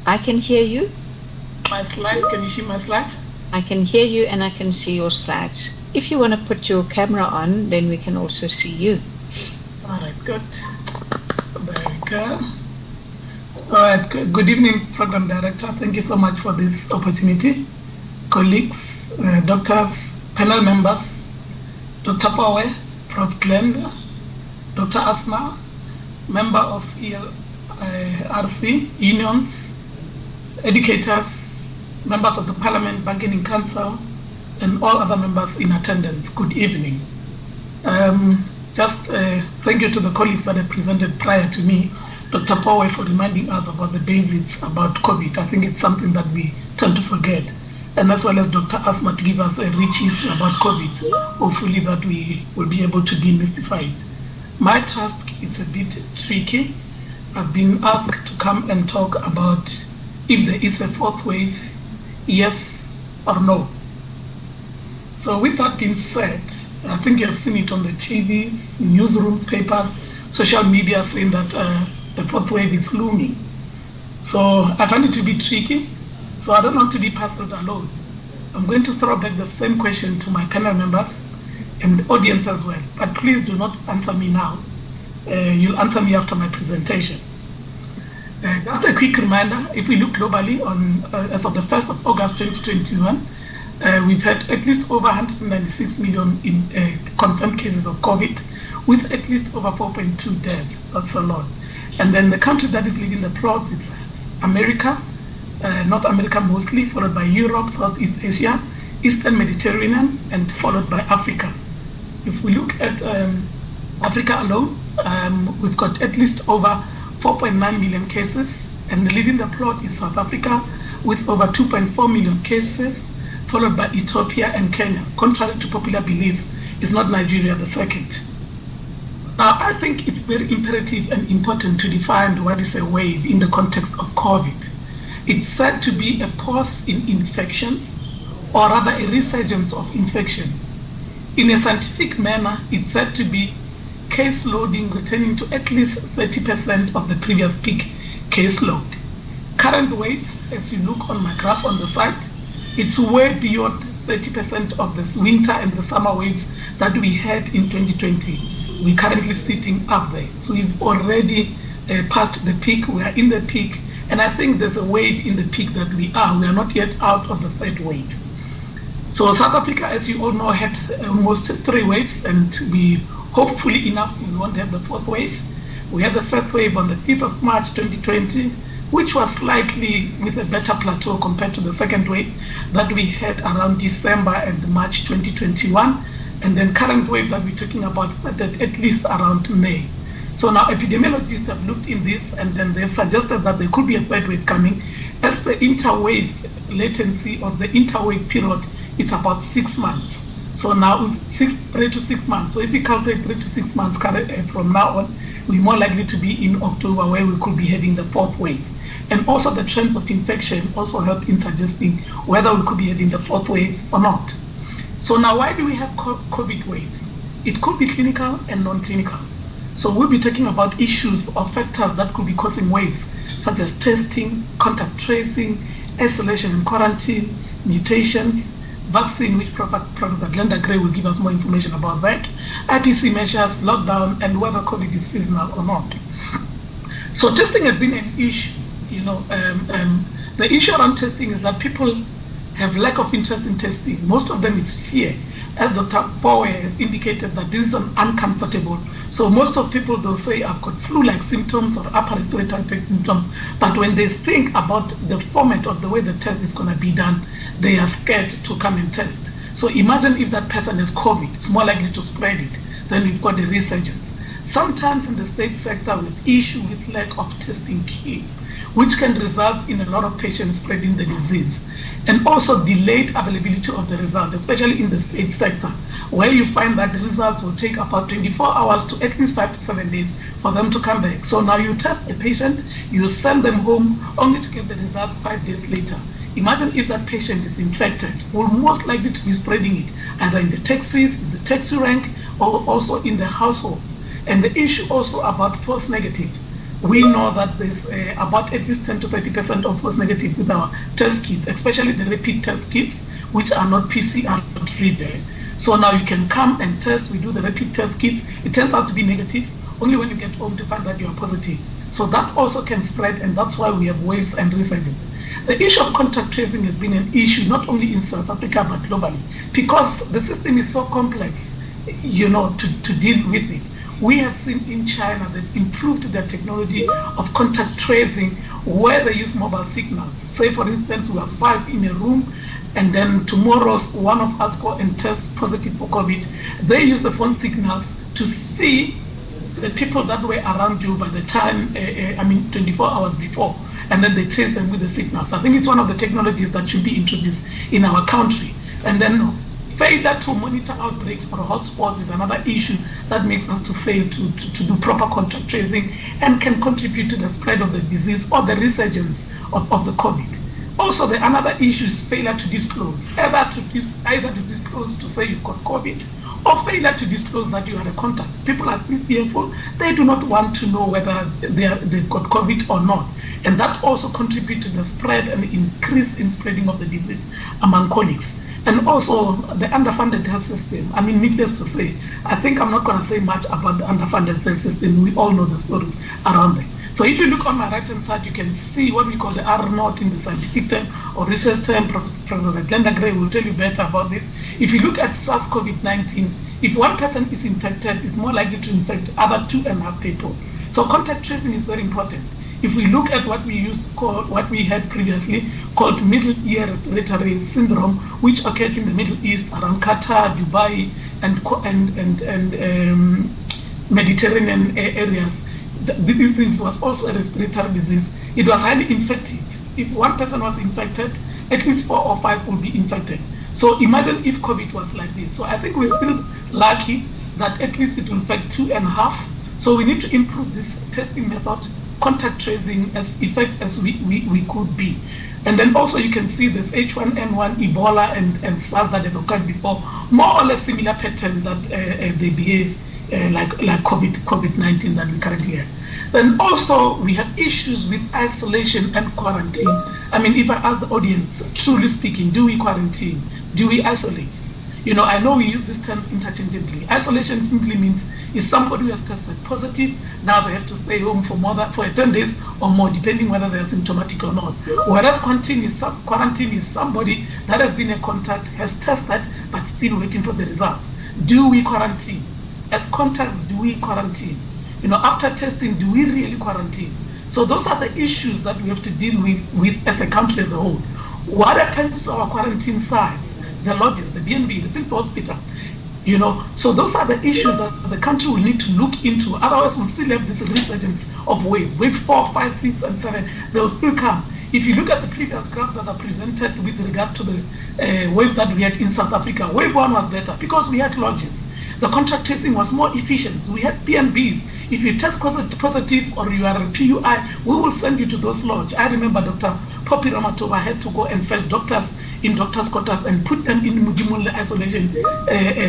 I can hear you.
My slides, can you see my slides?
I can hear you and I can see your slides. If you want to put your camera on, then we can also see you.
All right, good. There we go. All right, good evening, Program Director. Thank you so much for this opportunity. Colleagues, doctors, panel members, Dr. Powe, Prof. Glenda, Dr. Asma, member of ELRC, unions, educators, members of the Parliament Bargaining Council, and all other members in attendance. Good evening. Thank you to the colleagues that have presented prior to me, Dr. Powe, for reminding us about the basics about COVID. I think it's something that we tend to forget. and as well as Dr. Asma to give us a rich history about COVID. Hopefully that we will be able to demystify it. My task is a bit tricky. I've been asked to come and talk about if there is a fourth wave, yes or no. So with that being said, I think you have seen it on the TVs, newsrooms, papers, social media saying that the fourth wave is looming. So I find it to be tricky. So I don't want to be puzzled alone. I'm going to throw back the same question to my panel members and the audience as well. But please do not answer me now. You'll answer me after my presentation. Just a quick reminder, if we look globally on as of the 1st of August 2021, we've had at least over 196 million in confirmed cases of COVID, with at least over 4.2 deaths. That's a lot. And then the country that is leading the plot is America, North America mostly, followed by Europe, Southeast Asia, Eastern Mediterranean, and followed by Africa. If we look at Africa alone, we've got at least over 4.9 million cases, and leading the plot is South Africa with over 2.4 million cases, followed by Ethiopia and Kenya. Contrary to popular beliefs, it's not Nigeria the second. Now, I think it's very imperative and important to define what is a wave in the context of COVID. It's said to be a pause in infections, or rather a resurgence of infection. In a scientific manner, it's said to be case loading returning to at least 30% of the previous peak case load. Current wave, as you look on my graph on the side, it's way beyond 30% of the winter and the summer waves that we had in 2020. We're currently sitting up there. So we've already passed the peak, we are in the peak, and I think there's a wave in the peak that we are. We are not yet out of the third wave. So South Africa, as you all know, had almost 3 waves, and we hopefully enough we won't have the 4th wave. We had the 1st wave on the 5th of March 2020, which was slightly with a better plateau compared to the 2nd wave that we had around December and March 2021. And then current wave that we're talking about started at least around May. So now epidemiologists have looked in this, and then they've suggested that there could be a 3rd wave coming, as the interwave latency or the interwave period, it's about 6 months. So now 3 to 6 months. So if we calculate 3 to 6 months from now on, we're more likely to be in October, where we could be heading the 4th wave. And also the trends of infection also help in suggesting whether we could be heading the 4th wave or not. So now, why do we have COVID waves? It could be clinical and non-clinical. So we'll be talking about issues or factors that could be causing waves, such as testing, contact tracing, isolation and quarantine, mutations, vaccine, which Professor Glenda Gray will give us more information about that, IPC measures, lockdown, and whether COVID is seasonal or not. So testing has been an issue. The issue around testing is that people have lack of interest in testing. Most of them is fear. As Dr. Power has indicated, that this is uncomfortable. So most of people, they'll say, I've got flu-like symptoms or upper respiratory symptoms. But when they think about the format of the way the test is going to be done, they are scared to come and test. So imagine if that person has COVID, it's more likely to spread it. Then we've got a resurgence. Sometimes in the state sector, we have issue with lack of testing kits, which can result in a lot of patients spreading the disease. And also delayed availability of the result, especially in the state sector, where you find that the results will take about 24 hours to at least 5 to 7 days for them to come back. So now you test a patient, you send them home only to get the results 5 days later. Imagine if that patient is infected, will most likely to be spreading it either in the taxis, in the taxi rank, or also in the household. And the issue also about false negative. We know that there's about at least 10 to 30% of false negative with our test kits, especially the rapid test kits, which are not PCR treated. So now you can come and test. We do the rapid test kits. It turns out to be negative only when you get home to find that you are positive. So that also can spread, and that's why we have waves and resurgence. The issue of contact tracing has been an issue not only in South Africa but globally, because the system is so complex, to deal with it. We have seen in China that improved their technology of contact tracing, where they use mobile signals. Say, for instance, we have 5 in a room, and then tomorrow one of us go and test positive for COVID. They use the phone signals to see the people that were around you by the time, 24 hours before. and then they trace them with the signals. I think it's one of the technologies that should be introduced in our country. And then failure to monitor outbreaks or hotspots is another issue that makes us to fail to do proper contact tracing and can contribute to the spread of the disease or the resurgence of the COVID. Also, the another issue is failure to disclose, either to disclose to say you've got COVID, or failure to disclose that you are a contact. People are still fearful. They do not want to know whether they've got COVID or not. And that also contributes to the spread and increase in spreading of the disease among colleagues. And also the underfunded health system. I mean, needless to say, I think I'm not going to say much about the underfunded health system. We all know the stories around it. So if you look on my right-hand side, you can see what we call the R0 in the scientific term or research term. Professor Glenda Gray will tell you better about this. If you look at SARS-CoV-19, if one person is infected, it's more likely to infect other 2.5 people. So contact tracing is very important. If we look at what we what we had previously called Middle Ear Respiratory Syndrome, which occurred in the Middle East around Qatar, Dubai, and Mediterranean areas, this was also a respiratory disease. It was highly infective. If one person was infected, at least 4 or 5 would be infected. So imagine if COVID was like this. So I think we're still lucky that at least it will infect 2.5. So we need to improve this testing method, contact tracing as effective as we could be. And then also you can see this H1N1, Ebola, and SARS that have occurred before, more or less similar pattern that they behave like COVID-19 that we currently have. Then also we have issues with isolation and quarantine. I mean, if I ask the audience, truly speaking, do we quarantine? Do we isolate? You know, I know we use these terms interchangeably. Isolation simply means if somebody who has tested positive, now they have to stay home for 10 days or more, depending whether they are symptomatic or not. Whereas quarantine is somebody that has been a contact, has tested, but still waiting for the results. Do we quarantine? As contacts, do we quarantine? You know, after testing, do we really quarantine? So those are the issues that we have to deal with as a country as a whole. What happens to our quarantine sites, the lodges, the BNB, the field hospital? You know, so those are the issues that the country will need to look into. Otherwise, we'll still have this resurgence of waves. Wave 4, 5, 6, and 7, they will still come. If you look at the previous graphs that are presented with regard to the waves that we had in South Africa, wave 1 was better because we had lodges. The contact tracing was more efficient. We had PNBs. If you test positive or you are a PUI, we will send you to those lodges. I remember Dr. Poppy Ramatova had to go and fetch doctors in doctors' quarters and put them in Mujimule Isolation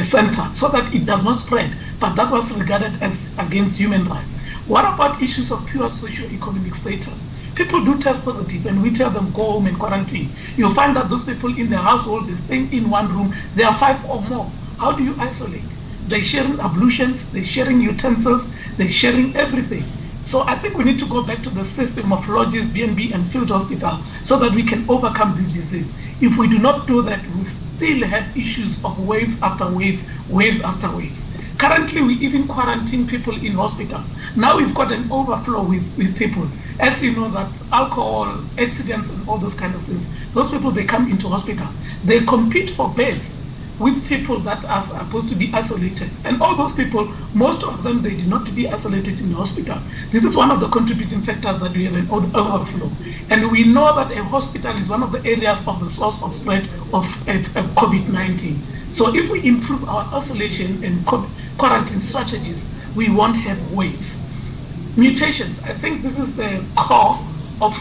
Center so that it does not spread. But that was regarded as against human rights. What about issues of pure socio-economic status? People do test positive and we tell them go home and quarantine. You'll find that those people in their household, they're staying in one room, there are 5 or more. How do you isolate? They're sharing ablutions, they're sharing utensils, they're sharing everything. So I think we need to go back to the system of lodges, BNB, and field hospital so that we can overcome this disease. If we do not do that, we still have issues of waves after waves, waves after waves. Currently, we even quarantine people in hospital. Now we've got an overflow with people. As you know, that alcohol, accidents, and all those kind of things, those people, they come into hospital. They compete for beds with people that are supposed to be isolated. And all those people, most of them, they did not be isolated in the hospital. This is one of the contributing factors that we have an overflow. And we know that a hospital is one of the areas of the source of spread of COVID-19. So if we improve our isolation and quarantine strategies, we won't have waves. Mutations, I think this is the core of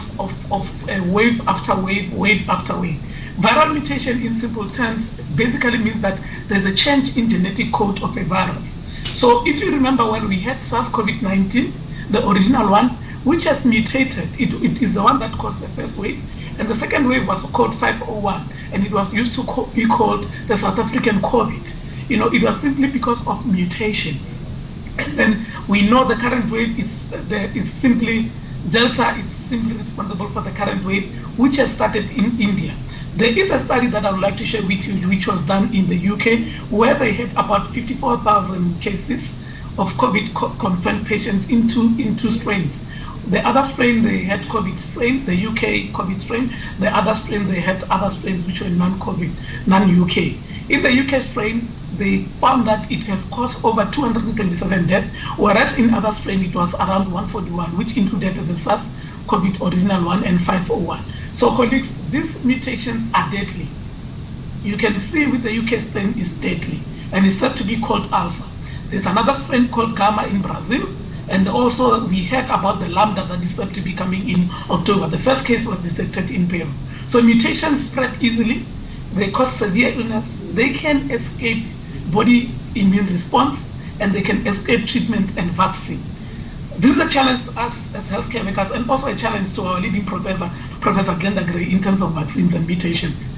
a wave after wave, wave after wave. Viral mutation in simple terms basically means that there's a change in genetic code of a virus. So if you remember when we had SARS-CoV-19, the original one, which has mutated, it is the one that caused the first wave, and the second wave was called 501, and it was used to be called the South African COVID. You know, it was simply because of mutation. And then we know the current wave is simply, Delta is simply responsible for the current wave, which has started in India. There is a study that I would like to share with you, which was done in the UK, where they had about 54,000 cases of COVID confirmed patients in two strains. The other strain, they had COVID strain, the UK COVID strain. The other strain, they had other strains which were non-COVID, non-UK. In the UK strain, they found that it has caused over 227 deaths, whereas in other strain, it was around 141, which included the SARS COVID original 1 and 501. So colleagues, these mutations are deadly. You can see with the UK strain is deadly, and it's said to be called Alpha. There's another strain called Gamma in Brazil, and also we heard about the Lambda that is said to be coming in October. The first case was detected in Peru. So mutations spread easily, they cause severe illness, they can escape body immune response, and they can escape treatment and vaccine. This is a challenge to us as healthcare workers, and also a challenge to our leading professor, Professor Glenda Gray, in terms of vaccines and mutations.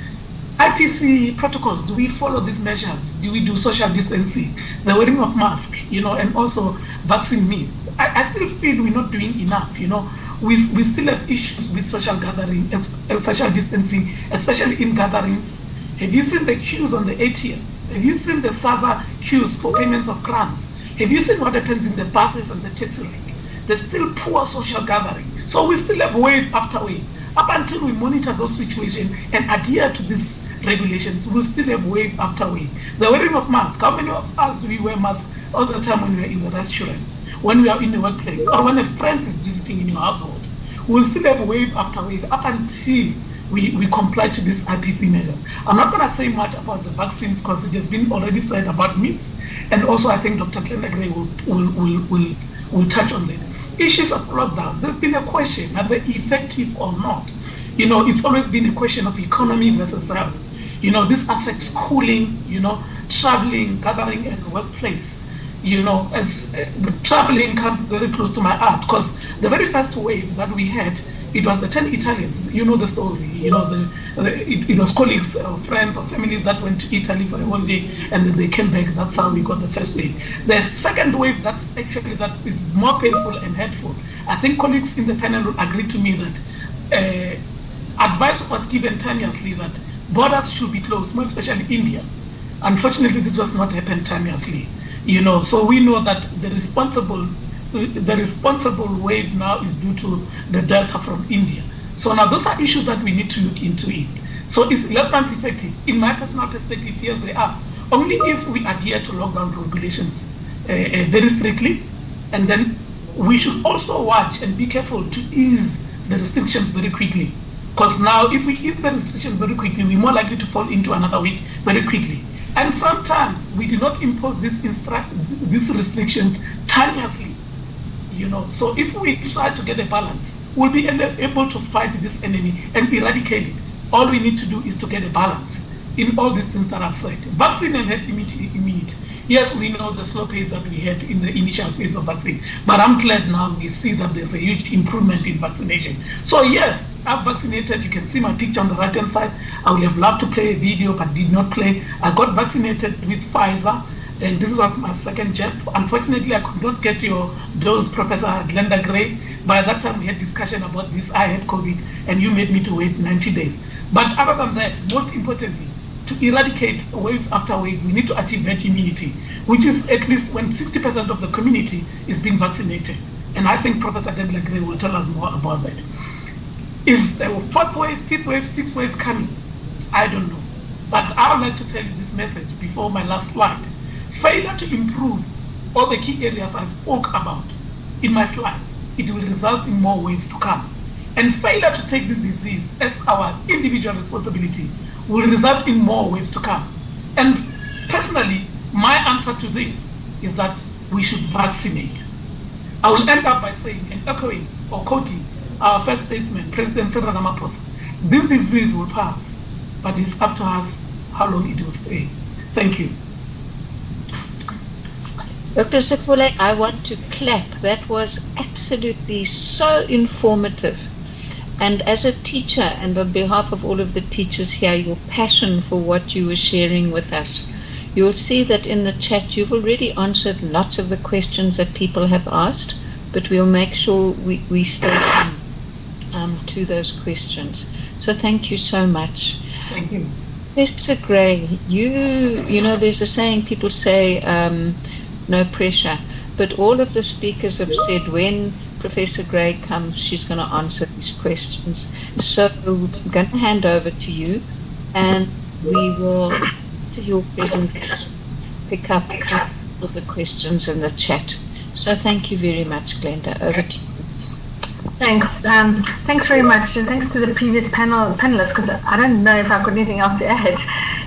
IPC protocols, do we follow these measures? Do we do social distancing, the wearing of masks, and also vaccine means? I still feel we're not doing enough, We still have issues with social gathering, social distancing, especially in gatherings. Have you seen the queues on the ATMs? Have you seen the SASA queues for payments of grants? Have you seen what happens in the buses and the taxi rank? There's still poor social gathering. So we still have wave after wave. Up until we monitor those situations and adhere to these regulations, we'll still have wave after wave. The wearing of masks, how many of us do we wear masks all the time when we are in the restaurants, when we are in the workplace, or when a friend is visiting in your household? We'll still have wave after wave up until we comply to these IPC measures. I'm not going to say much about the vaccines because it has been already said about meat, and also I think Dr. Glenda Gray will touch on that. Issues of lockdown, there's been a question, are they effective or not? It's always been a question of economy versus health. This affects schooling, traveling, gathering, and workplace. As traveling comes very close to my heart, because the very first wave that we had, it was the 10 Italians. You know the story. It was colleagues or friends or families that went to Italy for a holiday and then they came back. That's how we got the first wave. The second wave, that is more painful and hurtful. I think colleagues in the panel will agree to me that advice was given timeously that borders should be closed, more especially India. Unfortunately, this was not happened timeously. So we know that the responsible wave now is due to the Delta from India. So now those are issues that we need to look into it. So is lockdowns effective? In my personal perspective, yes, they are. Only if we adhere to lockdown regulations very strictly, and then we should also watch and be careful to ease the restrictions very quickly. Because now if we ease the restrictions very quickly, we're more likely to fall into another week very quickly. And sometimes we do not impose these restrictions timeously. So if we try to get a balance, we'll be able to fight this enemy and eradicate it. All we need to do is to get a balance in all these things that I've said. Vaccine and herd immunity. Yes, we know the slow pace that we had in the initial phase of vaccine, but I'm glad now we see that there's a huge improvement in vaccination. So yes, I've vaccinated. You can see my picture on the right-hand side. I would have loved to play a video, but did not play. I got vaccinated with Pfizer, and this was my second jab. Unfortunately, I could not get your dose, Professor Glenda Gray. By that time, we had discussion about this. I had COVID, and you made me to wait 90 days. But other than that, most importantly, to eradicate waves after wave, we need to achieve herd immunity, which is at least when 60% of the community is being vaccinated. And I think Professor Glenda Gray will tell us more about that. Is the fourth wave, fifth wave, sixth wave coming? I don't know. But I would like to tell you this message before my last slide. Failure to improve all the key areas I spoke about in my slides, it will result in more waves to come. And failure to take this disease as our individual responsibility will result in more waves to come. And personally, my answer to this is that we should vaccinate. I will end up by saying and echoing or quoting our first statesman, President Cyril Ramaphosa. This disease will pass, but it's up to us how long it will stay. Thank you.
Dr. Sipule, I want to clap. That was absolutely so informative. And as a teacher, and on behalf of all of the teachers here, your passion for what you were sharing with us, you'll see that in the chat you've already answered lots of the questions that people have asked, but we'll make sure we stay to those questions. So thank you so much.
Thank you.
Professor Gray, you know, there's a saying, people say, no pressure, but all of the speakers have said when Professor Gray comes, she's going to answer these questions. So I'm going to hand over to you, and we will, to your presentation, pick up all the questions in the chat. So thank you very much, Glenda. Over to you.
Thanks. Thanks very much, and thanks to the previous panelists, because I don't know if I've got anything else to add.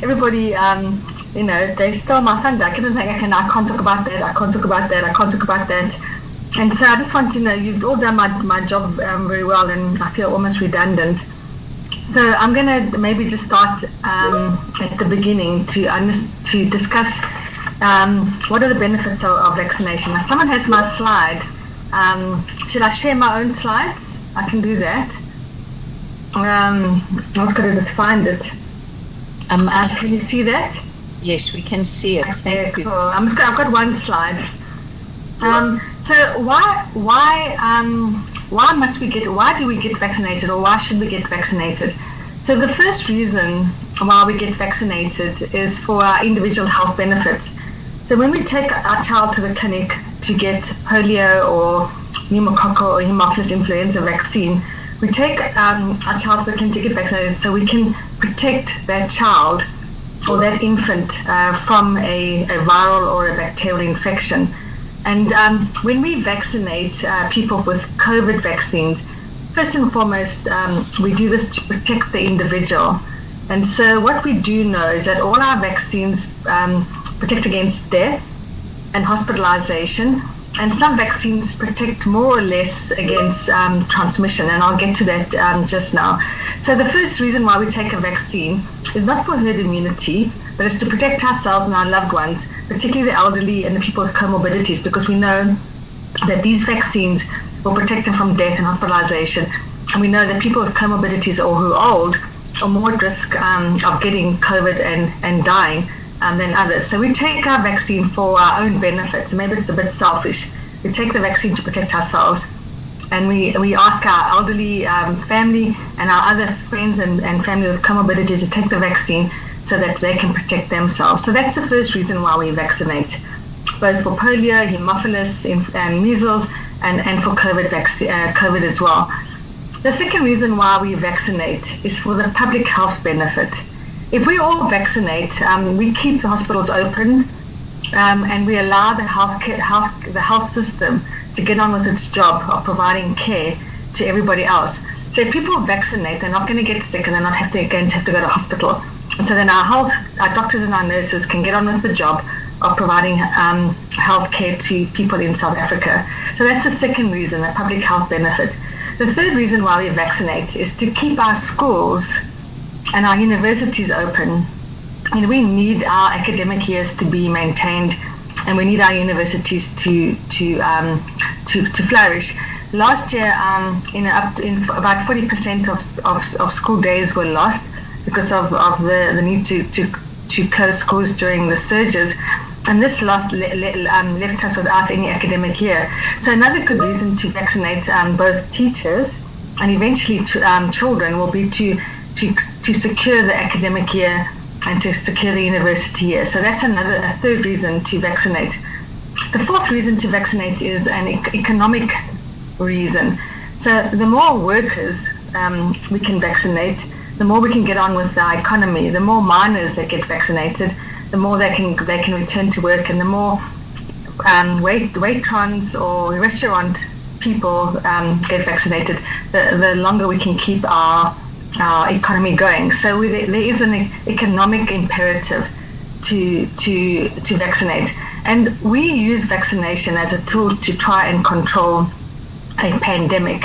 Everybody, they stole my thunder. I kept saying, okay, no, I can't talk about that, I can't talk about that, I can't talk about that. And so I just want to know, you've all done my job very well, and I feel almost redundant. So I'm going to maybe just start at the beginning to discuss what are the benefits of vaccination. Now, someone has my slide. Should I share my own slides? I can do that. I was going to just find it. Can you see that?
Yes, we can see it. Thank you.
Cool. I've got one slide. So why do we get vaccinated, or why should we get vaccinated? So the first reason why we get vaccinated is for our individual health benefits. So when we take our child to the clinic to get polio or pneumococcal or Haemophilus influenza vaccine, we take our child to the clinic to get vaccinated so we can protect that child or that infant from a viral or a bacterial infection. And when we vaccinate people with COVID vaccines, first and foremost, we do this to protect the individual. And so what we do know is that all our vaccines protect against death and hospitalization, and some vaccines protect more or less against transmission, and I'll get to that just now. So the first reason why we take a vaccine is not for herd immunity, but it's to protect ourselves and our loved ones, particularly the elderly and the people with comorbidities, because we know that these vaccines will protect them from death and hospitalization. And we know that people with comorbidities or who are old are more at risk of getting COVID and dying than others. So we take our vaccine for our own benefits. Maybe it's a bit selfish. We take the vaccine to protect ourselves, and we ask our elderly family and our other friends and family with comorbidities to take the vaccine so that they can protect themselves. So that's the first reason why we vaccinate, both for polio, Haemophilus, and measles, and for COVID as well. The second reason why we vaccinate is for the public health benefit. If we all vaccinate, we keep the hospitals open, and we allow the health system to get on with its job of providing care to everybody else. So if people vaccinate, they're not going to get sick, and they're not going to have to go to hospital. And so then our doctors and our nurses can get on with the job of providing health care to people in South Africa. So that's the second reason, the public health benefit. The third reason why we vaccinate is to keep our schools and our universities open. And we need our academic years to be maintained, and we need our universities to flourish. Last year, about 40% of school days were lost because of the need to close schools during the surges, and this left us without any academic year. So another good reason to vaccinate both teachers and eventually children will be to secure the academic year and to secure the university year. So that's a third reason to vaccinate. The fourth reason to vaccinate is an economic reason. So the more workers we can vaccinate, the more we can get on with our economy. The more miners that get vaccinated, the more they can return to work, and the more waitrons or restaurant people get vaccinated, the longer we can keep our economy going. So there is an economic imperative to vaccinate, and we use vaccination as a tool to try and control a pandemic.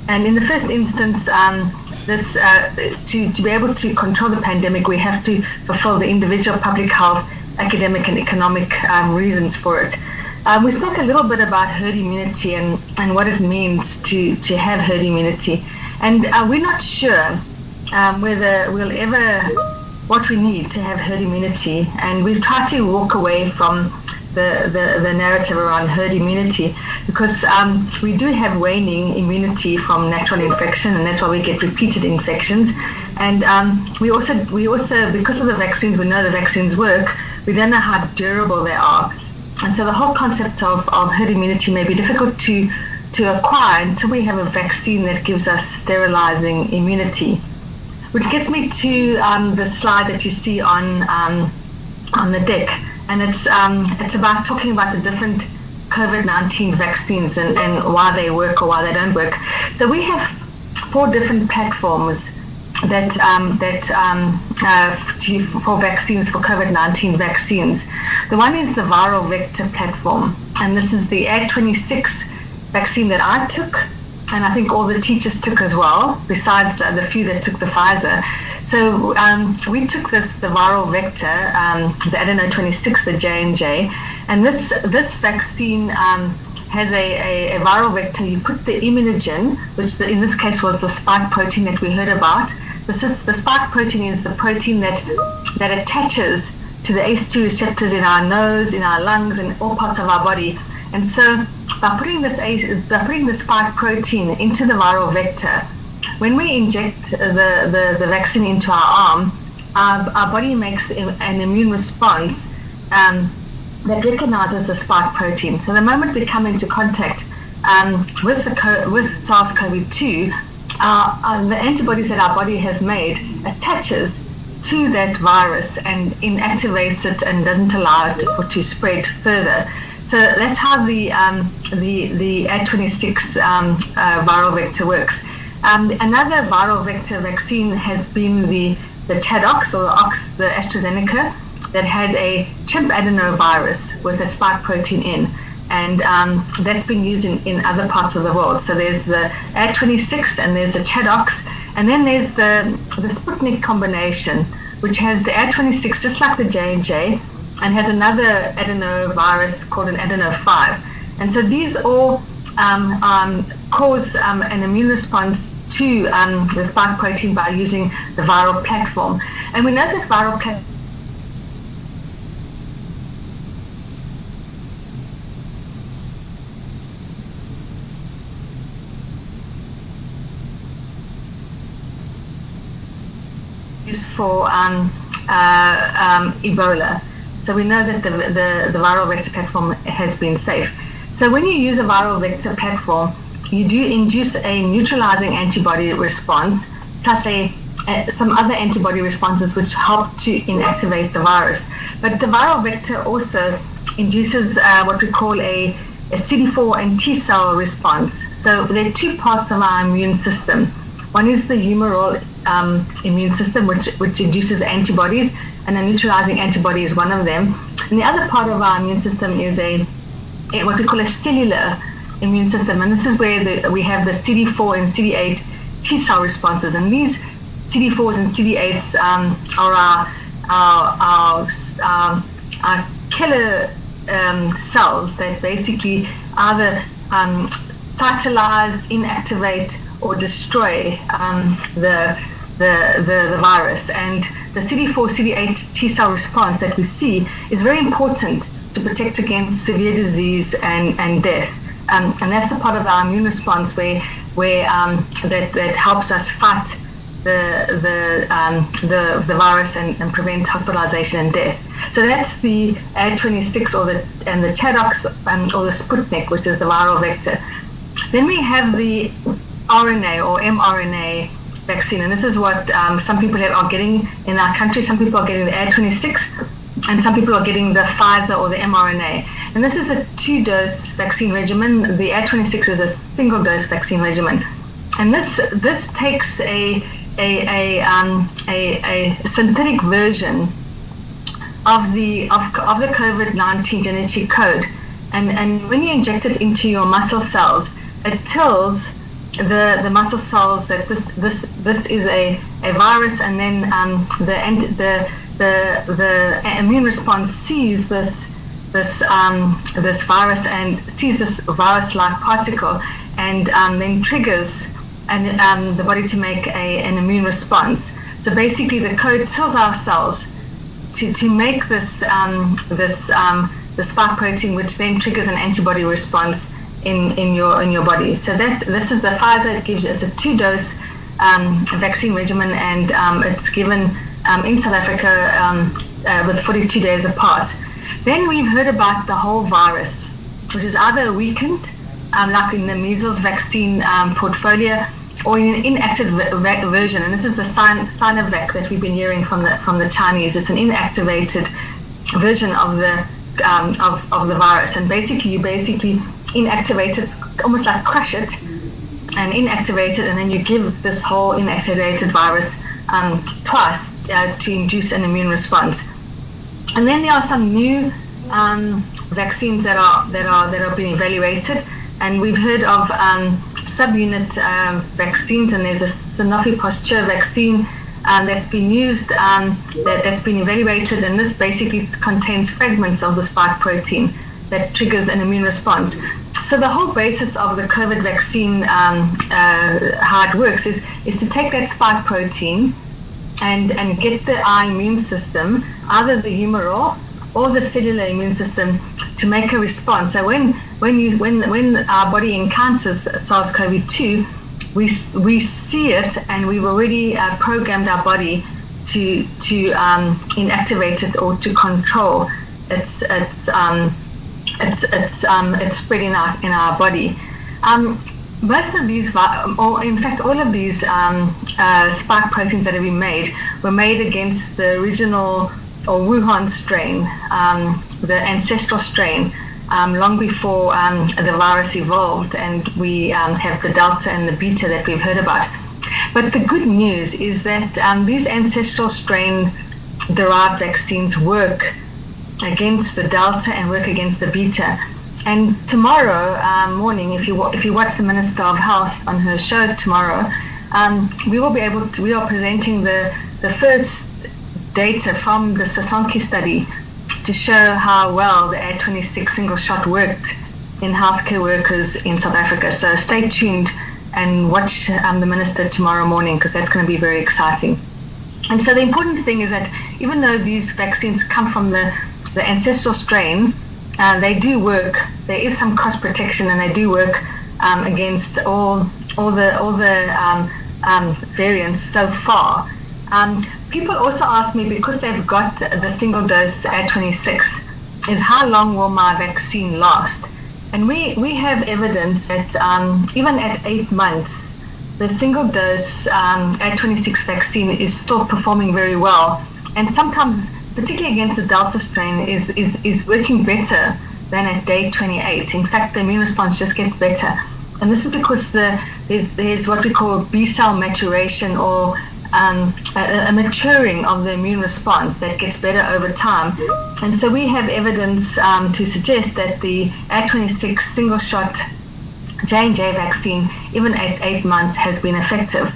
And in the first instance, to be able to control the pandemic, we have to fulfill the individual public health, academic, and economic reasons for it. We spoke a little bit about herd immunity and what it means to have herd immunity, and we're not sure whether we'll ever what we need to have herd immunity, and we've tried to walk away from the narrative around herd immunity, because we do have waning immunity from natural infection, and that's why we get repeated infections. And we also because of the vaccines, we know the vaccines work. We don't know how durable they are, and so the whole concept of herd immunity may be difficult to acquire until we have a vaccine that gives us sterilizing immunity. Which gets me to the slide that you see on the deck, and it's about talking about the different COVID-19 vaccines and why they work or why they don't work. So we have 4 different platforms that for vaccines, for COVID-19 vaccines. The one is the viral vector platform, and this is the Ad26 vaccine that I took, and I think all the teachers took as well, besides the few that took the Pfizer. So we took the viral vector, the adeno 26, the J&J, and this vaccine has a viral vector. You put the immunogen, which in this case was the spike protein that we heard about. The spike protein is the protein that attaches to the ACE2 receptors in our nose, in our lungs, and all parts of our body. And so by putting the spike protein into the viral vector, when we inject the vaccine into our arm, our body makes an immune response that recognizes the spike protein. So the moment we come into contact with SARS-CoV-2, the antibodies that our body has made attaches to that virus and inactivates it and doesn't allow it to spread further. So that's how the Ad26 viral vector works. Another viral vector vaccine has been the Chadox or the AstraZeneca that had a chimp adenovirus with a spike protein in, and that's been used in other parts of the world. So there's the Ad26 and there's the Chadox, and then there's the Sputnik combination, which has the Ad26 just like the J&J, and has another adenovirus called an adeno5. And so these all cause an immune response to the spike protein by using the viral platform. And we know this viral platform is for Ebola. So we know that the viral vector platform has been safe. So when you use a viral vector platform, you do induce a neutralizing antibody response plus some other antibody responses which help to inactivate the virus. But the viral vector also induces what we call a CD4 and T cell response. So there are 2 parts of our immune system. One is the humoral immune system, which induces antibodies, and a neutralizing antibody is one of them. And the other part of our immune system is what we call a cellular immune system, and this is where we have the CD4 and CD8 T cell responses. And these CD4s and CD8s are our killer cells that basically either cytolize, inactivate, or destroy the virus. And the CD4, CD8 T cell response that we see is very important to protect against severe disease and death. And that's a part of our immune response where that helps us fight the virus and prevent hospitalization and death. So that's the Ad26 and the Chadox or the Sputnik, which is the viral vector. Then we have the RNA or mRNA vaccine, and this is what some people are getting in our country. Some people are getting the Ad26, and some people are getting the Pfizer or the mRNA. And this is a 2-dose vaccine regimen. The Ad26 is a single-dose vaccine regimen, and this takes a synthetic version of the COVID-19 genetic code, and when you inject it into your muscle cells, it tells the muscle cells that this is a virus, and then the immune response sees this virus and sees this virus-like particle, and then triggers the body to make an immune response. So basically, the code tells our cells to make the spike protein, which then triggers an antibody response in your body. So this is the Pfizer. It's a 2-dose vaccine regimen, and it's given in South Africa with 42 days apart. Then we've heard about the whole virus, which is either weakened, like in the measles vaccine portfolio, or in an inactive version. And this is the Sinovac that we've been hearing from the Chinese. It's an inactivated version of the of the virus, and basically you inactivate it, almost like crush it and inactivate it, and then you give this whole inactivated virus twice to induce an immune response. And then there are some new vaccines that are being evaluated, and we've heard of subunit vaccines, and there's a Sanofi Pasteur vaccine that's been used, that's been evaluated, and this basically contains fragments of the spike protein that triggers an immune response. So the whole basis of the COVID vaccine, how it works, is to take that spike protein and get the immune system, either the humoral or the cellular immune system, to make a response. So when our body encounters SARS-CoV-2, we see it, and we've already programmed our body to inactivate it or to control its spread in our body. Most of these, or in fact all of these spike proteins that have been made were made against the original or Wuhan strain, the ancestral strain, long before the virus evolved, and we have the Delta and the Beta that we've heard about. But the good news is that these ancestral strain derived vaccines work against the Delta and work against the Beta. And tomorrow morning, if you watch the Minister of Health on her show tomorrow, we are presenting the first data from the Sosonki study to show how well the A26 single shot worked in healthcare workers in South Africa. So stay tuned and watch the Minister tomorrow morning, because that's going to be very exciting. And so the important thing is that even though these vaccines come from the ancestral strain, they do work. There is some cross protection, and they do work against all the variants so far. People also ask me, because they've got the single dose A26, is how long will my vaccine last? And we have evidence that even at 8 months, the single dose A26 vaccine is still performing very well, and sometimes, particularly against the Delta strain, is working better than at day 28. In fact, the immune response just gets better, and this is because there's what we call B-cell maturation, or a maturing of the immune response that gets better over time. And so we have evidence to suggest that the A26 single shot J&J vaccine, even at 8 months, has been effective.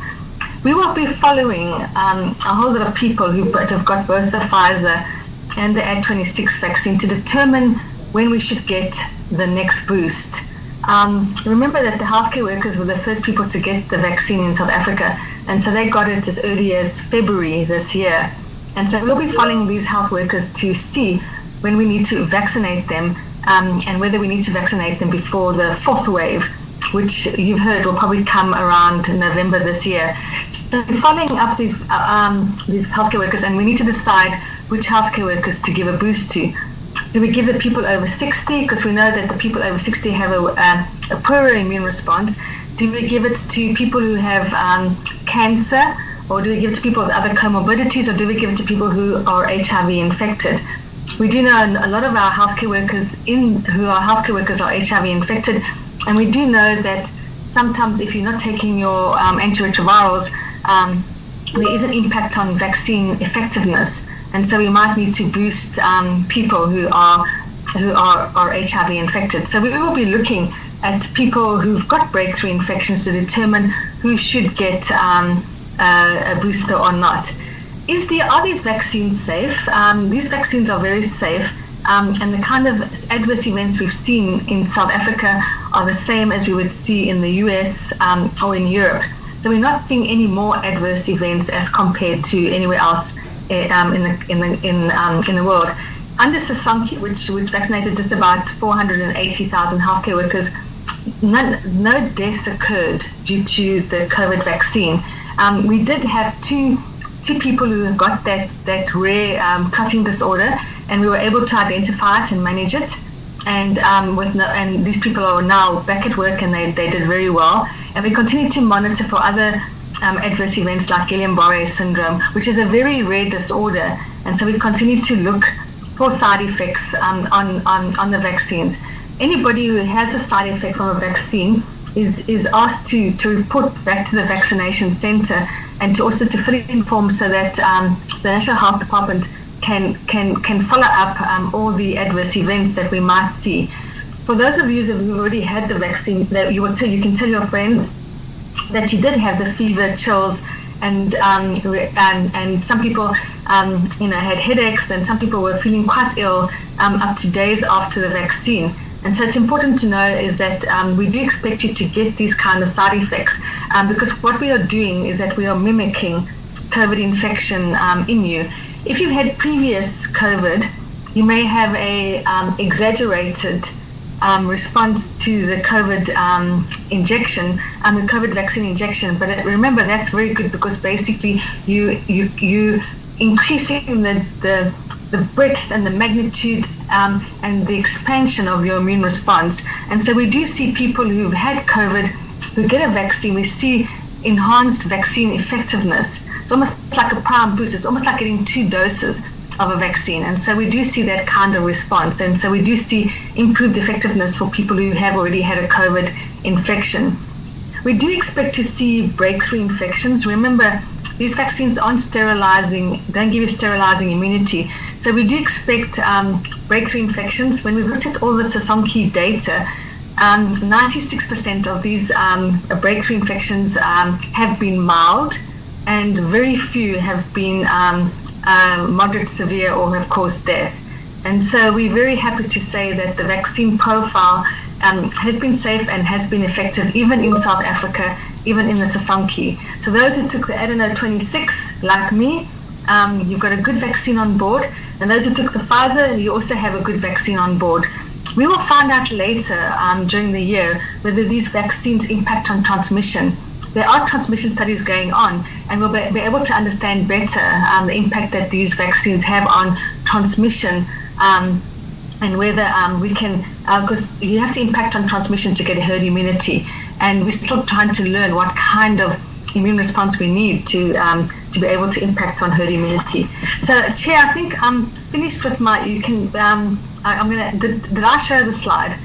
We will be following a whole lot of people who have got both the Pfizer and the A26 vaccine to determine when we should get the next boost. Remember that the healthcare workers were the first people to get the vaccine in South Africa, and so they got it as early as February this year. And so we'll be following these health workers to see when we need to vaccinate them, and whether we need to vaccinate them before the fourth wave, which you've heard will probably come around November this year. So we're following up these healthcare workers, and we need to decide which healthcare workers to give a boost to. Do we give the people over 60? Because we know that the people over 60 have a poorer immune response. Do we give it to people who have cancer? Or do we give it to people with other comorbidities? Or do we give it to people who are HIV infected? We do know a lot of our healthcare workers are HIV infected. And we do know that sometimes if you're not taking your antiretrovirals, there is an impact on vaccine effectiveness. And so we might need to boost people who are HIV infected. So we will be looking at people who've got breakthrough infections to determine who should get a booster or not. Are these vaccines safe? These vaccines are very safe, and the kind of adverse events we've seen in South Africa are the same as we would see in the US or in Europe. So we're not seeing any more adverse events as compared to anywhere else in the world. Under Sosonki, which vaccinated just about 480,000 healthcare workers, no deaths occurred due to the COVID vaccine. We did have two people who got that rare clotting disorder, and we were able to identify it and manage it. And these people are now back at work, and they did very well. And we continue to monitor for other adverse events like Guillain-Barré syndrome, which is a very rare disorder. And so we continue to look for side effects on the vaccines. Anybody who has a side effect from a vaccine is asked to report back to the vaccination center and to also to fill in forms so that the National Health Department can follow up all the adverse events that we might see. For those of you who already had the vaccine, that you can tell your friends that you did have the fever, chills, and some people had headaches, and some people were feeling quite ill up to days after the vaccine. And so it's important to know is that we do expect you to get these kind of side effects because what we are doing is that we are mimicking COVID infection in you. If you've had previous COVID, you may have a exaggerated response to the COVID injection, the COVID vaccine injection. But remember, that's very good because basically you increasing the breadth and the magnitude and the expansion of your immune response. And so we do see people who've had COVID who get a vaccine, we see enhanced vaccine effectiveness. It's almost like a prime boost. It's almost like getting 2 doses of a vaccine. And so we do see that kind of response. And so we do see improved effectiveness for people who have already had a COVID infection. We do expect to see breakthrough infections. Remember, these vaccines aren't sterilizing, don't give you sterilizing immunity. So we do expect breakthrough infections. When we've looked at all the Sosonki data, 96% of these breakthrough infections have been mild, and very few have been moderate, severe, or have caused death. And so we're very happy to say that the vaccine profile has been safe and has been effective even in South Africa, even in the Sosonki. So those who took the adeno 26, like me, you've got a good vaccine on board. And those who took the Pfizer, you also have a good vaccine on board. We will find out later during the year whether these vaccines impact on transmission. There are transmission studies going on, and we'll be able to understand better the impact that these vaccines have on transmission and whether we can, because you have to impact on transmission to get herd immunity, and we're still trying to learn what kind of immune response we need to be able to impact on herd immunity. So, Chair, I think I'm finished with my. You can. I'm gonna. Did I show the slide?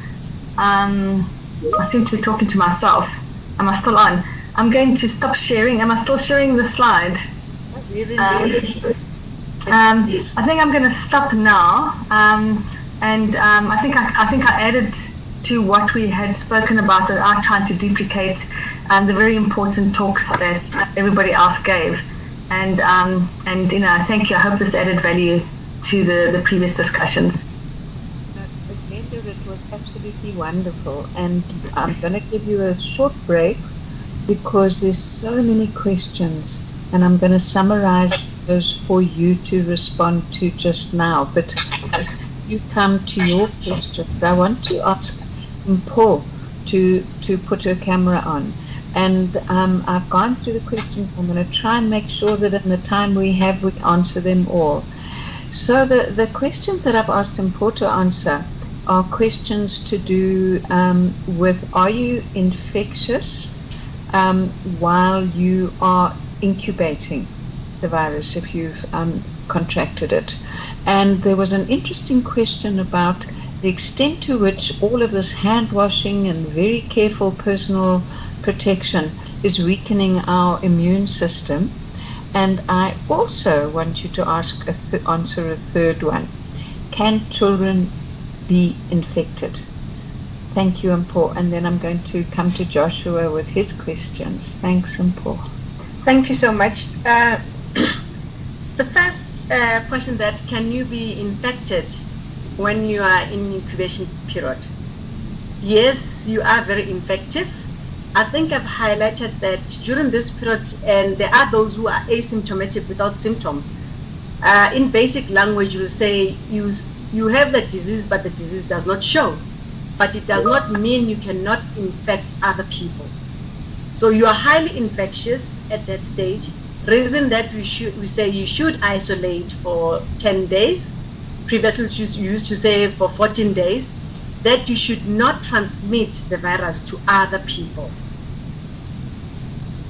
I seem to be talking to myself. Am I still on? I'm going to stop sharing. Am I still sharing the slide? I think I'm going to stop now. I think I added to what we had spoken about that I tried to duplicate the very important talks that everybody else gave. And thank you. I hope this added value to the previous discussions.
It was absolutely wonderful, and I'm going to give you a short break because there's so many questions, and I'm going to summarize those for you to respond to just now. But as you come to your questions, I want to ask Paul to put her camera on. And I've gone through the questions. I'm going to try and make sure that in the time we have, we answer them all. So the questions that I've asked Paul to answer are questions to do with, are you infectious while you are incubating the virus, if you've contracted it? And there was an interesting question about the extent to which all of this hand washing and very careful personal protection is weakening our immune system. And I also want you to answer a third one. Can children be infected? Thank you, Paul. And then I'm going to come to Joshua with his questions. Thanks, Paul.
Thank you so much. The first question, that can you be infected when you are in incubation period? Yes, you are very infective. I think I've highlighted that during this period, and there are those who are asymptomatic without symptoms. In basic language, you will say you have the disease, but the disease does not show. But it does not mean you cannot infect other people. So you are highly infectious at that stage. Reason that we say you should isolate for 10 days. Previously you used to say for 14 days. That you should not transmit the virus to other people.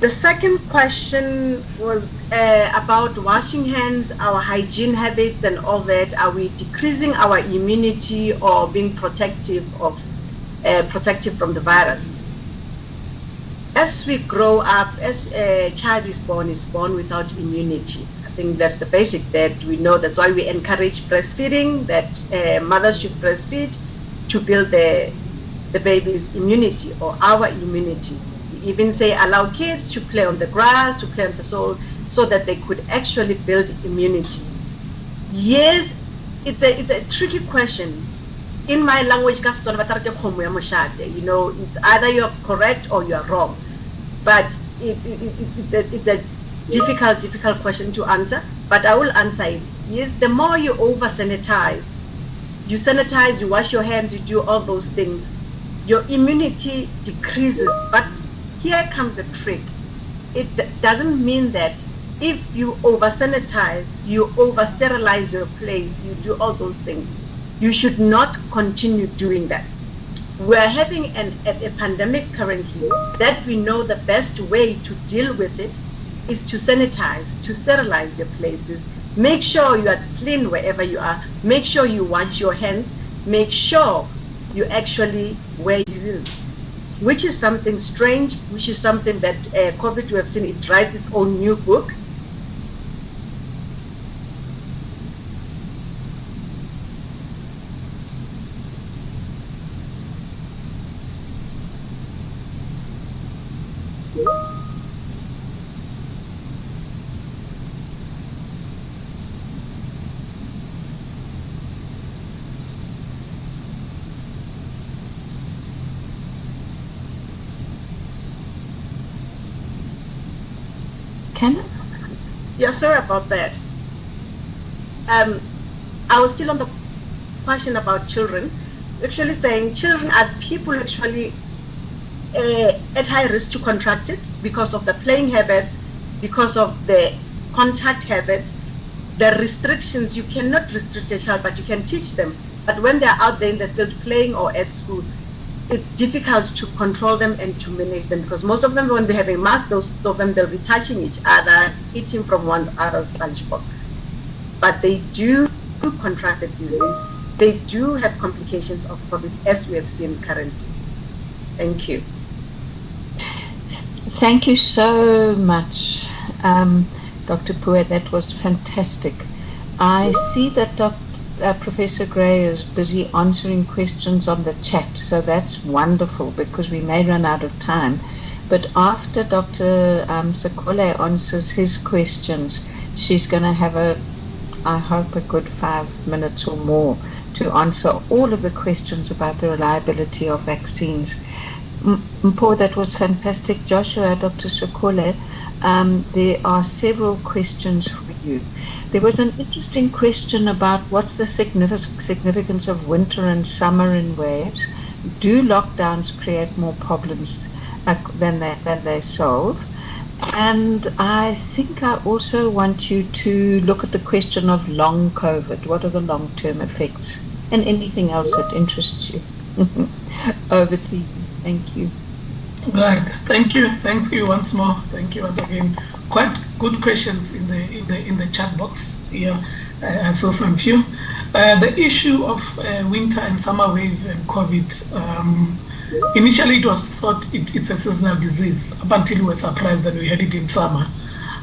The second question was about washing hands, our hygiene habits and all that. Are we decreasing our immunity or being protective from the virus? As we grow up, as a child is born without immunity. I think that's the basic that we know. That's why we encourage breastfeeding, that mothers should breastfeed to build the baby's immunity or our immunity. We even say allow kids to play on the grass, to play on the soil, so that they could actually build immunity. Yes, it's a tricky question. In my language, it's either you're correct or you're wrong. But it's a difficult question to answer. But I will answer it. Yes, the more you sanitize, you wash your hands, you do all those things, your immunity decreases. But here comes the trick. It doesn't mean that if you sanitize, you sterilize your place, you do all those things, you should not continue doing that. We're having a pandemic currently that we know the best way to deal with it is to sanitize, to sterilize your places. Make sure you are clean wherever you are. Make sure you wash your hands. Make sure you actually wear disease, which is something strange, which is something that COVID, we have seen it writes its own new book. Yeah, sorry about that. I was still on the question about children. Actually saying children are people actually at high risk to contract it because of the playing habits, because of the contact habits, the restrictions. You cannot restrict a child, but you can teach them. But when they're out there in the field playing or at school, it's difficult to control them and to manage them because most of them won't be having masks. Those of them, they'll be touching each other, eating from one another's lunchbox. But they do contract the disease. They do have complications of COVID, as we have seen currently. Thank you.
Thank you so much, Dr. Pue. That was fantastic. I see that Professor Gray is busy answering questions on the chat, so that's wonderful because we may run out of time. But after Dr. Sekole answers his questions, she's going to have I hope, a good 5 minutes or more to answer all of the questions about the reliability of vaccines. Mpo, that was fantastic. Joshua, Dr. Sekole, there are several questions for you. There was an interesting question about what's the significance of winter and summer in waves. Do lockdowns create more problems than they solve? And I think I also want you to look at the question of long COVID. What are the long-term effects? And anything else that interests you. Over to you. Thank you.
Right. Thank you. Thank you once more. Thank you once again. Quite good questions in the chat box here. I saw some few. The issue of winter and summer wave and COVID. Initially, it was thought it's a seasonal disease. Up until we were surprised that we had it in summer.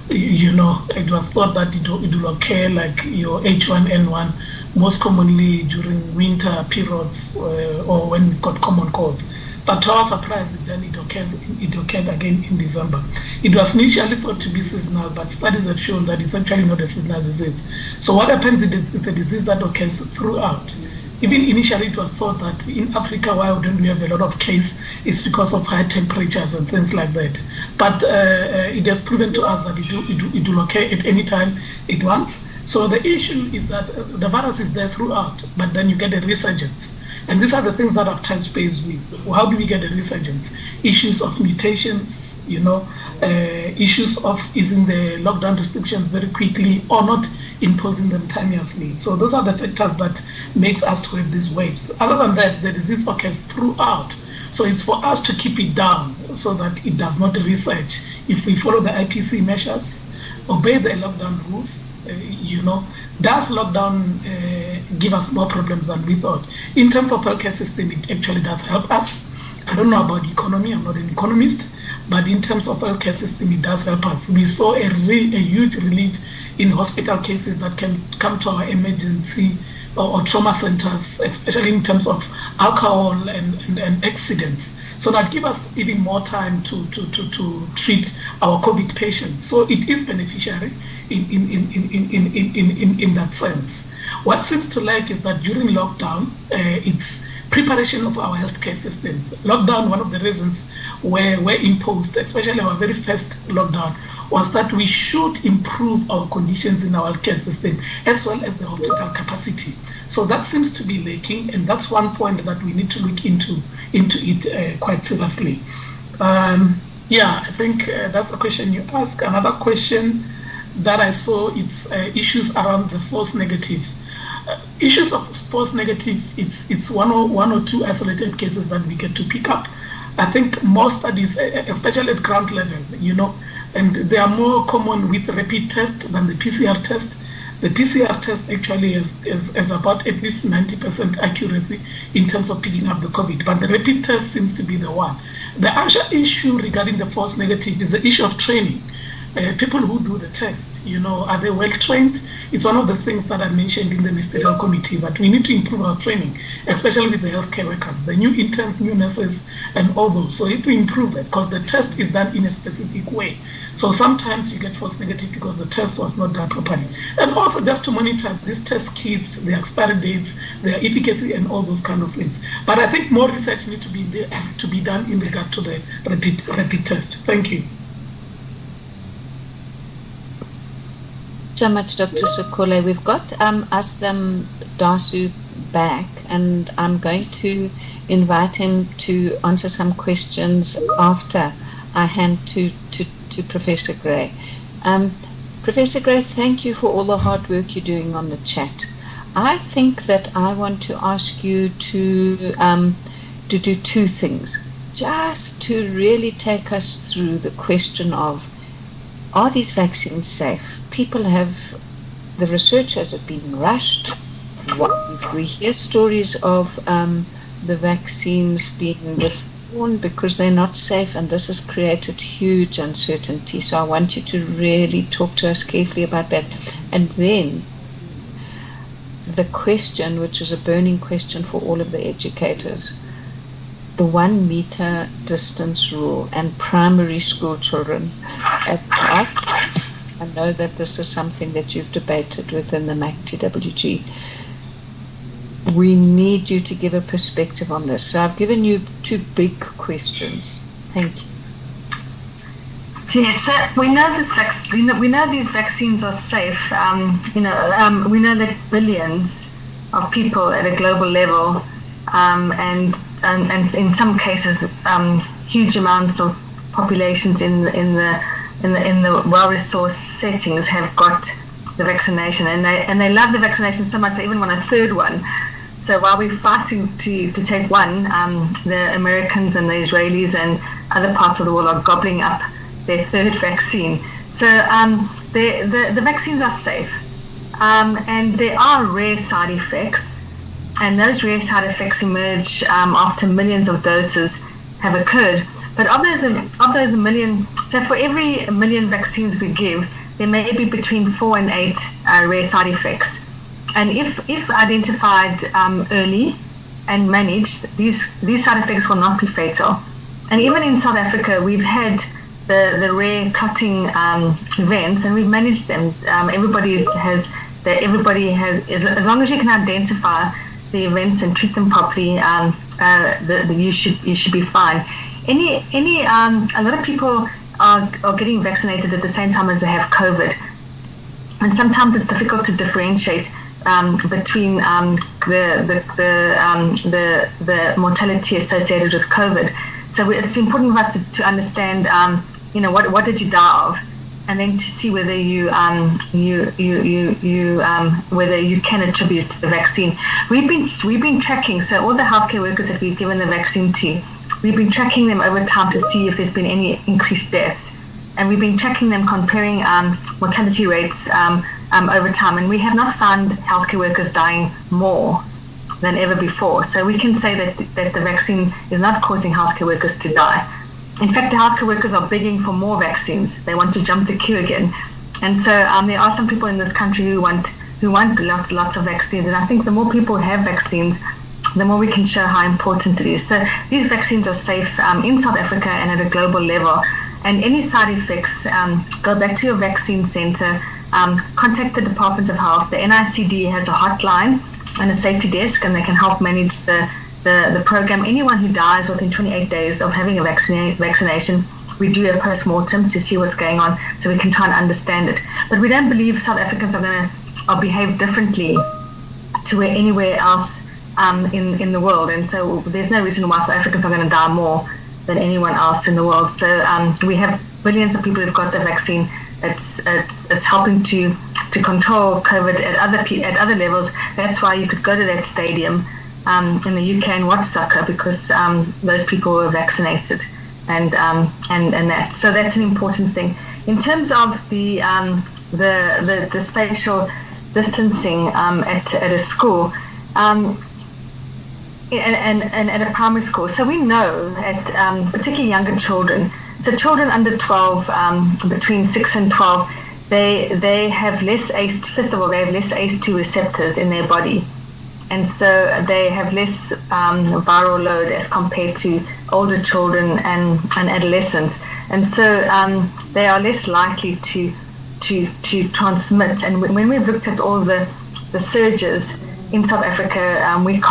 It was thought that it will occur like your H1N1, most commonly during winter periods or when we got common colds. But to our surprise, then it occurred again in December. It was initially thought to be seasonal, but studies have shown that it's actually not a seasonal disease. So what happens is it's a disease that occurs throughout. Even initially, it was thought that in Africa, why don't we have a lot of cases? It's because of high temperatures and things like that. But it has proven to us that it will occur at any time it wants. So the issue is that the virus is there throughout, but then you get a resurgence. And these are the things that I've touched base with. How do we get a resurgence? Issues of mutations, issues of easing the lockdown restrictions very quickly or not imposing them timelessly. So those are the factors that makes us to have these waves. Other than that, the disease occurs throughout. So it's for us to keep it down so that it does not resurge. If we follow the IPC measures, obey the lockdown rules, does lockdown give us more problems than we thought? In terms of healthcare system, it actually does help us. I don't know about economy, I'm not an economist, but in terms of healthcare system, it does help us. We saw a huge relief in hospital cases that can come to our emergency or trauma centers, especially in terms of alcohol and accidents. So that gives us even more time to treat our COVID patients. So it is beneficiary in that sense. What seems to lack is that during lockdown, it's preparation of our healthcare systems. Lockdown, one of the reasons were imposed, especially our very first lockdown, was that we should improve our conditions in our healthcare system as well as the hospital capacity. So that seems to be lacking, and that's one point that we need to look into it quite seriously. I think that's the question you asked. Another question that I saw, it's issues around the false negative. Issues of false negative, it's one or two isolated cases that we get to pick up. I think more studies, especially at ground level, and they are more common with rapid test than the PCR test. The PCR test actually has about at least 90% accuracy in terms of picking up the COVID, but the rapid test seems to be the one. The actual issue regarding the false negative is the issue of training. People who do the test, are they well trained? It's one of the things that I mentioned in the ministerial committee, that we need to improve our training, especially with the healthcare workers, the new interns, new nurses, and all those. So if we improve it, because the test is done in a specific way. So sometimes you get false negative because the test was not done properly. And also just to monitor these test kits, their expiry dates, their efficacy, and all those kind of things. But I think more research needs to be done in regard to the rapid test. Thank you.
So much, Dr. Sekole. We've got Aslam Dasu back, and I'm going to invite him to answer some questions after I hand to Professor Gray. Professor Gray, thank you for all the hard work you're doing on the chat. I think that I want to ask you to do two things, just to really take us through the question of, are these vaccines safe? The researchers have been rushed. If we hear stories of the vaccines being withdrawn because they're not safe, and this has created huge uncertainty. So I want you to really talk to us carefully about that. And then the question, which is a burning question for all of the educators, the 1 meter distance rule and primary school children. I know that this is something that you've debated within the MACTWG. We need you to give a perspective on this. So I've given you two big questions. Thank you.
Yes, so we know these vaccines are safe. We know that billions of people at a global level, and in some cases, huge amounts of populations in the well-resourced settings have got the vaccination, and they love the vaccination so much they even want a third one. So while we're fighting to take one, the Americans and the Israelis and other parts of the world are gobbling up their third vaccine. So the vaccines are safe, and there are rare side effects, and those rare side effects emerge after millions of doses have occurred. But of those a million, so for every 1 million vaccines we give, there may be between 4 and 8 rare side effects. And if identified early and managed, these side effects will not be fatal. And even in South Africa, we've had the rare clotting events, and we've managed them. Everybody has, as long as you can identify the events and treat them properly, you should be fine. A lot of people are getting vaccinated at the same time as they have COVID, and sometimes it's difficult to differentiate between the mortality associated with COVID. So it's important for us to understand, what did you die of, and then to see whether whether you can attribute to the vaccine. We've been tracking, so all the healthcare workers that we've given the vaccine to, we've been tracking them over time to see if there's been any increased deaths. And we've been tracking them, comparing mortality rates over time, and we have not found healthcare workers dying more than ever before. So we can say that the vaccine is not causing healthcare workers to die. In fact, the healthcare workers are begging for more vaccines. They want to jump the queue again. And so there are some people in this country who want lots of vaccines. And I think the more people have vaccines, the more we can show how important it is. So these vaccines are safe in South Africa and at a global level. And any side effects, go back to your vaccine center, contact the Department of Health. The NICD has a hotline and a safety desk, and they can help manage the program. Anyone who dies within 28 days of having a vaccination, we do a post-mortem to see what's going on, so we can try and understand it. But we don't believe South Africans are behave differently to anywhere else in the world, and so there's no reason why South Africans are going to die more than anyone else in the world. So we have billions of people who've got the vaccine. It's helping to control COVID at other levels. That's why you could go to that stadium in the UK and watch soccer, because those people were vaccinated, and so that's an important thing. In terms of the spatial distancing at a school. And at a primary school. So we know at particularly younger children, so children under 12, between 6 and 12, they have less ACE, first of all, they have less ACE2 receptors in their body. And so they have less viral load as compared to older children and adolescents. And so they are less likely to transmit. And when we've looked at all the surges in South Africa, the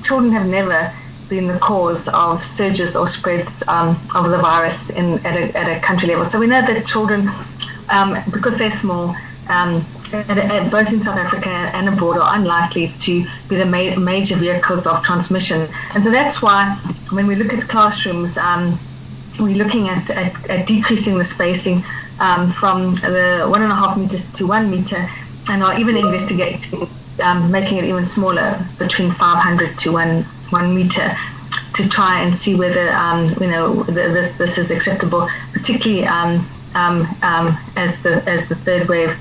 children have never been the cause of surges or spreads of the virus at a country level. So we know that children, because they're small, both in South Africa and abroad, are unlikely to be the major vehicles of transmission. And so that's why when we look at classrooms, we're looking at decreasing the spacing from the 1.5 meters to 1 meter, and are even investigating making it even smaller, between 500 to 1 meter, to try and see whether this is acceptable, particularly as the third wave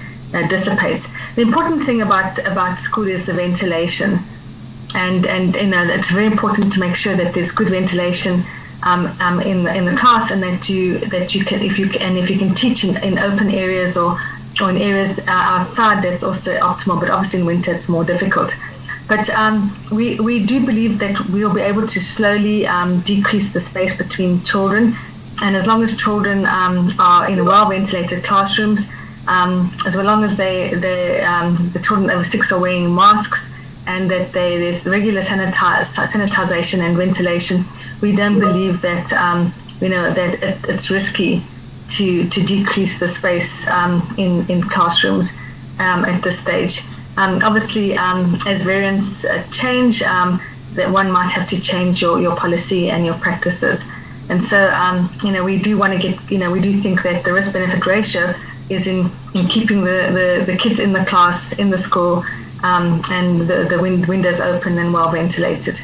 dissipates. The important thing about school is the ventilation, and it's very important to make sure that there's good ventilation in the class, and that you can, if you can teach in open areas or in areas outside, that's also optimal. But obviously in winter it's more difficult. But we do believe that we'll be able to slowly decrease the space between children, and as long as children are in well-ventilated classrooms, as long as the children over 6 are wearing masks, and that there's regular sanitization and ventilation, we don't believe that that it's risky to decrease the space in classrooms at this stage. Obviously, as variants change, that one might have to change your policy and your practices. And so, we do want to get, we do think that the risk-benefit ratio is in keeping the kids in the class, in the school, and the windows open and well ventilated.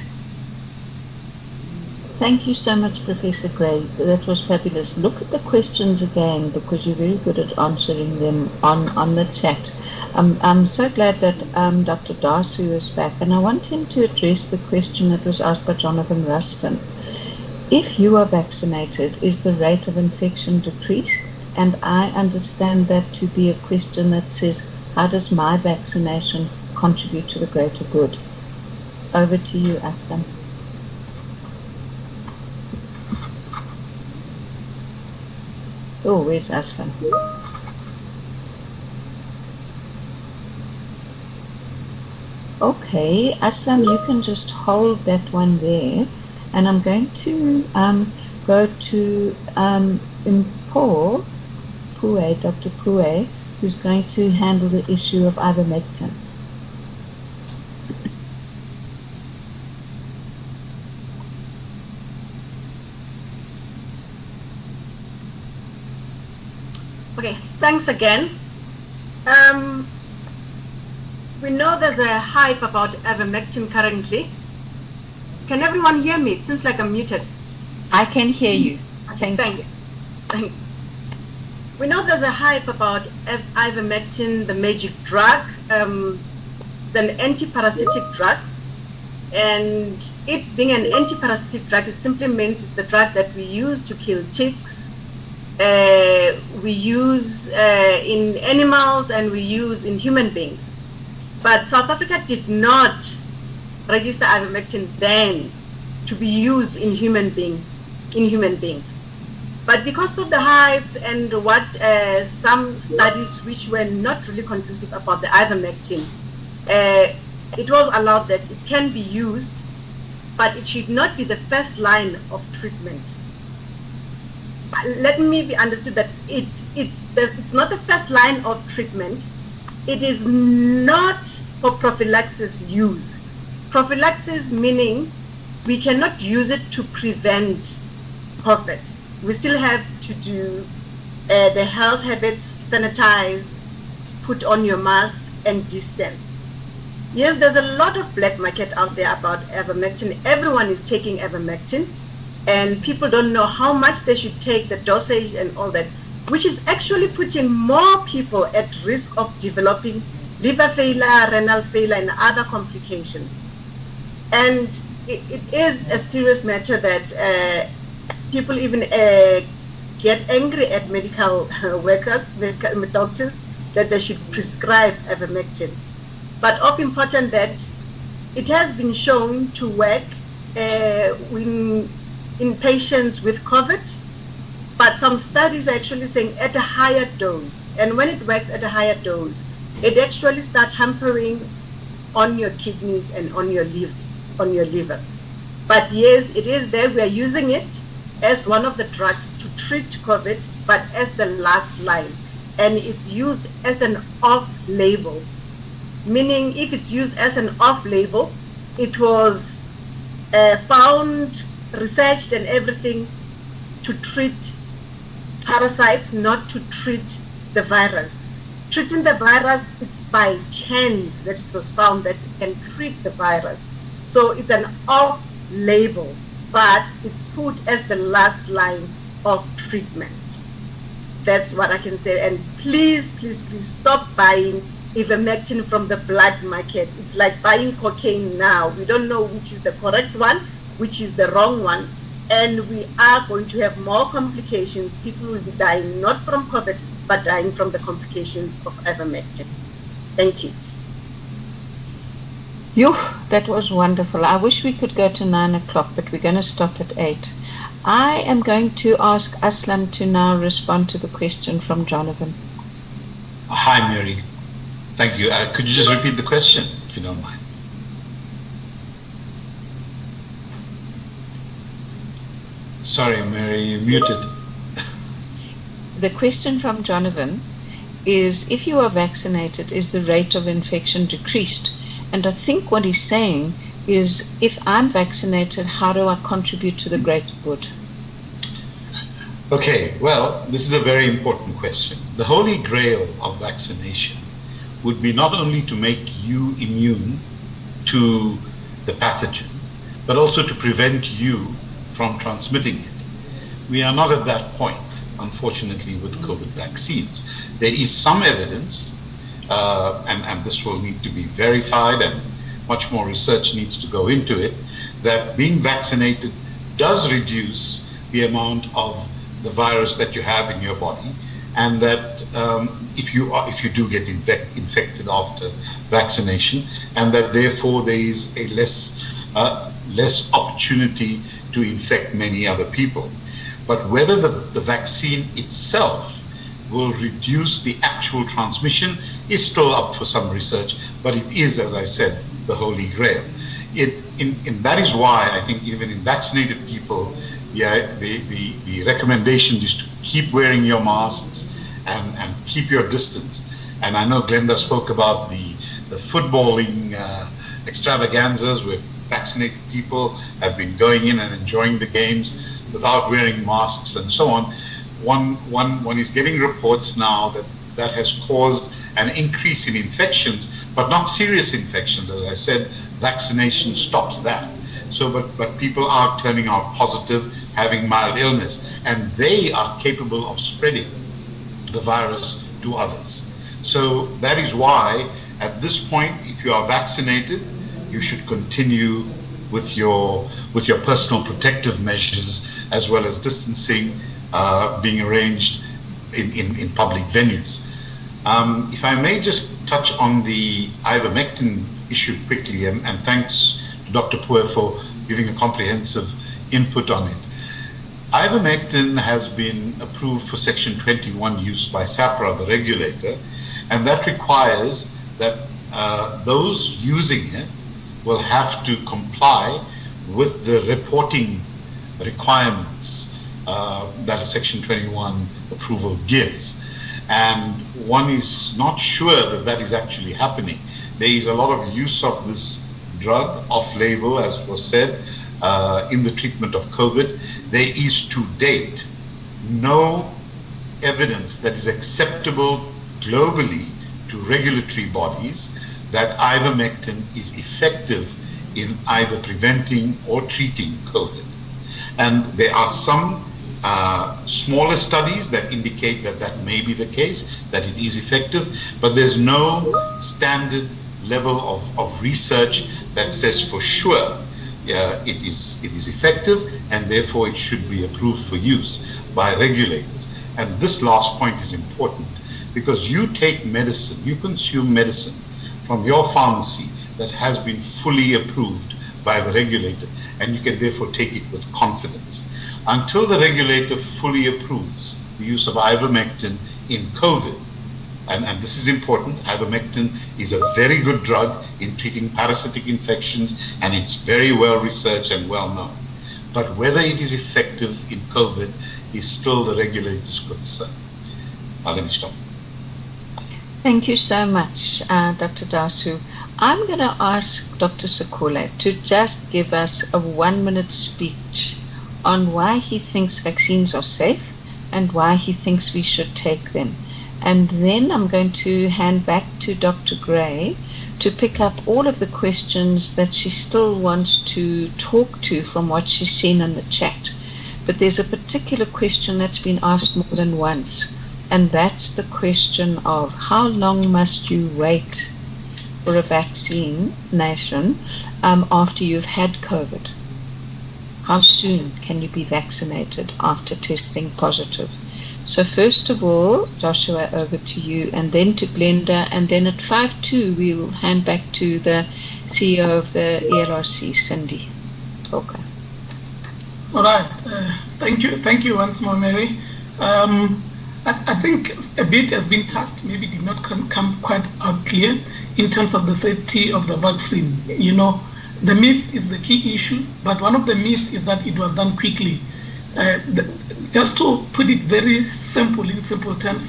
Thank you so much, Professor Gray. That was fabulous. Look at the questions again, because you're very good at answering them on the chat. I'm so glad that Dr. Darcy is back, and I want him to address the question that was asked by Jonathan Ruston. If you are vaccinated, is the rate of infection decreased? And I understand that to be a question that says, how does my vaccination contribute to the greater good? Over to you, Aslam. Oh, where's Aslam? Okay, Aslam, you can just hold that one there, and I'm going to go to Dr. Pue, who's going to handle the issue of ivermectin.
Okay, thanks again. We know there's a hype about ivermectin currently, Can everyone hear me? It seems like I'm muted.
I can hear you.
Thanks. Thanks. We know there's a hype about ivermectin, the magic drug. It's an anti-parasitic drug. And it being an anti-parasitic drug, it simply means it's the drug that we use to kill ticks. We use in animals and we use in human beings. But South Africa did not register ivermectin then to be used in human beings. But because of the hype and what some studies which were not really conclusive about the ivermectin, it was allowed that it can be used, but it should not be the first line of treatment. Let me be understood that it's not the first line of treatment. It is not for prophylaxis use. Prophylaxis meaning we cannot use it to prevent COVID. We still have to do the health habits, sanitize, put on your mask, and distance. Yes, there's a lot of black market out there about ivermectin. Everyone is taking ivermectin, and people don't know how much they should take, the dosage and all that, which is actually putting more people at risk of developing liver failure, renal failure, and other complications. And it is a serious matter that people even get angry at medical workers, doctors, that they should prescribe ivermectin. But of important that it has been shown to work in patients with COVID, but some studies are actually saying at a higher dose. And when it works at a higher dose, it actually starts hampering on your kidneys and on your liver. But yes, it is there. We are using it as one of the drugs to treat COVID, but as the last line. And it's used as an off-label. Meaning if it's used as an off-label, it was found, researched and everything to treat parasites, not to treat the virus. Treating the virus, it's by chance that it was found that it can treat the virus. So it's an off-label, but it's put as the last line of treatment. That's what I can say. And please, please, please stop buying ivermectin from the black market. It's like buying cocaine now. We don't know which is the correct one, which is the wrong one, and we are going to have more complications. People will be dying not from COVID, but dying from the complications of ivermectin. Thank you.
That was wonderful. I wish we could go to 9 o'clock, but we're going to stop at 8. I am going to ask Aslam to now respond to the question from Jonathan.
Hi, Mary. Thank you. Could you just repeat the question, if you don't mind? Sorry, Mary, you're muted.
The question from Jonathan is, if you are vaccinated, is the rate of infection decreased? And I think what he's saying is, if I'm vaccinated, how do I contribute to the greater good?
Okay, well, this is a very important question. The holy grail of vaccination would be not only to make you immune to the pathogen, but also to prevent you from transmitting it. We are not at that point, unfortunately, with COVID vaccines. There is some evidence, and this will need to be verified, and much more research needs to go into it, that being vaccinated does reduce the amount of the virus that you have in your body, and that if you do get infected after vaccination, and that therefore there is a less opportunity to infect many other people. But whether the vaccine itself will reduce the actual transmission is still up for some research, but it is, as I said, the holy grail. And that is why I think even in vaccinated people, the recommendation is to keep wearing your masks and keep your distance. And I know Glenda spoke about the footballing extravaganzas where vaccinated people have been going in and enjoying the games without wearing masks and so on. One is getting reports now that has caused an increase in infections, but not serious infections. As I said, vaccination stops that. But people are turning out positive, having mild illness, and they are capable of spreading the virus to others. So that is why, at this point, if you are vaccinated, you should continue with your personal protective measures, as well as distancing being arranged in public venues. If I may just touch on the ivermectin issue quickly, and thanks to Dr. Pue for giving a comprehensive input on it. Ivermectin has been approved for Section 21 use by SAPRA, the regulator, and that requires that those using it will have to comply with the reporting requirements that a Section 21 approval gives. And one is not sure that that is actually happening. There is a lot of use of this drug off-label, as was said, in the treatment of COVID. There is to date no evidence that is acceptable globally to regulatory bodies that ivermectin is effective in either preventing or treating COVID. And there are some smaller studies that indicate that that may be the case, that it is effective, but there's no standard level of research that says for sure it is effective, and therefore it should be approved for use by regulators. And this last point is important, because you take medicine, you consume medicine from your pharmacy that has been fully approved by the regulator, and you can therefore take it with confidence. Until the regulator fully approves the use of ivermectin in COVID, and this is important, ivermectin is a very good drug in treating parasitic infections, and it's very well researched and well known. But whether it is effective in COVID is still the regulator's concern. Now let me stop.
Thank you so much, Dr. Dasu. I'm going to ask Dr. Sekule to just give us a 1-minute speech on why he thinks vaccines are safe and why he thinks we should take them. And then I'm going to hand back to Dr. Gray to pick up all of the questions that she still wants to talk to from what she's seen in the chat. But there's a particular question that's been asked more than once, and that's the question of how long must you wait for a vaccination after you've had COVID? How soon can you be vaccinated after testing positive? So first of all, Joshua, over to you, and then to Glenda, and then at 5:02 we'll hand back to the CEO of the ELRC, Cindy. Okay.
All right. Thank you once more, Mary. I think a bit has been touched, maybe did not come quite out clear in terms of the safety of the vaccine. You know, the myth is the key issue, but one of the myths is that it was done quickly. Just to put it very simple, in simple terms,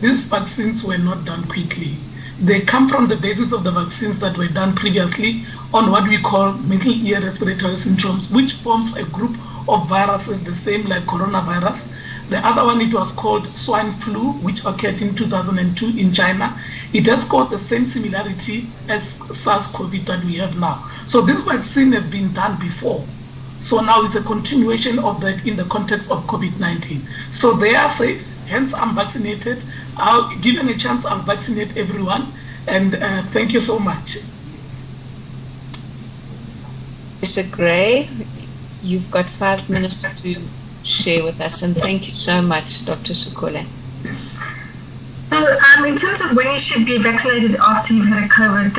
these vaccines were not done quickly. They come from the basis of the vaccines that were done previously on what we call middle ear respiratory syndromes, which forms a group of viruses the same like coronavirus. The other one, it was called swine flu, which occurred in 2002 in China. It has got the same similarity as SARS-CoV that we have now. So this vaccine has been done before. So now it's a continuation of that in the context of COVID-19. So they are safe, hence I'm vaccinated. Given a chance, I'll vaccinate everyone. And thank you so much.
Mr. Gray, you've got 5 minutes to share with us, and thank you so much, Dr. Sekule.
So in terms of when you should be vaccinated after you've had a COVID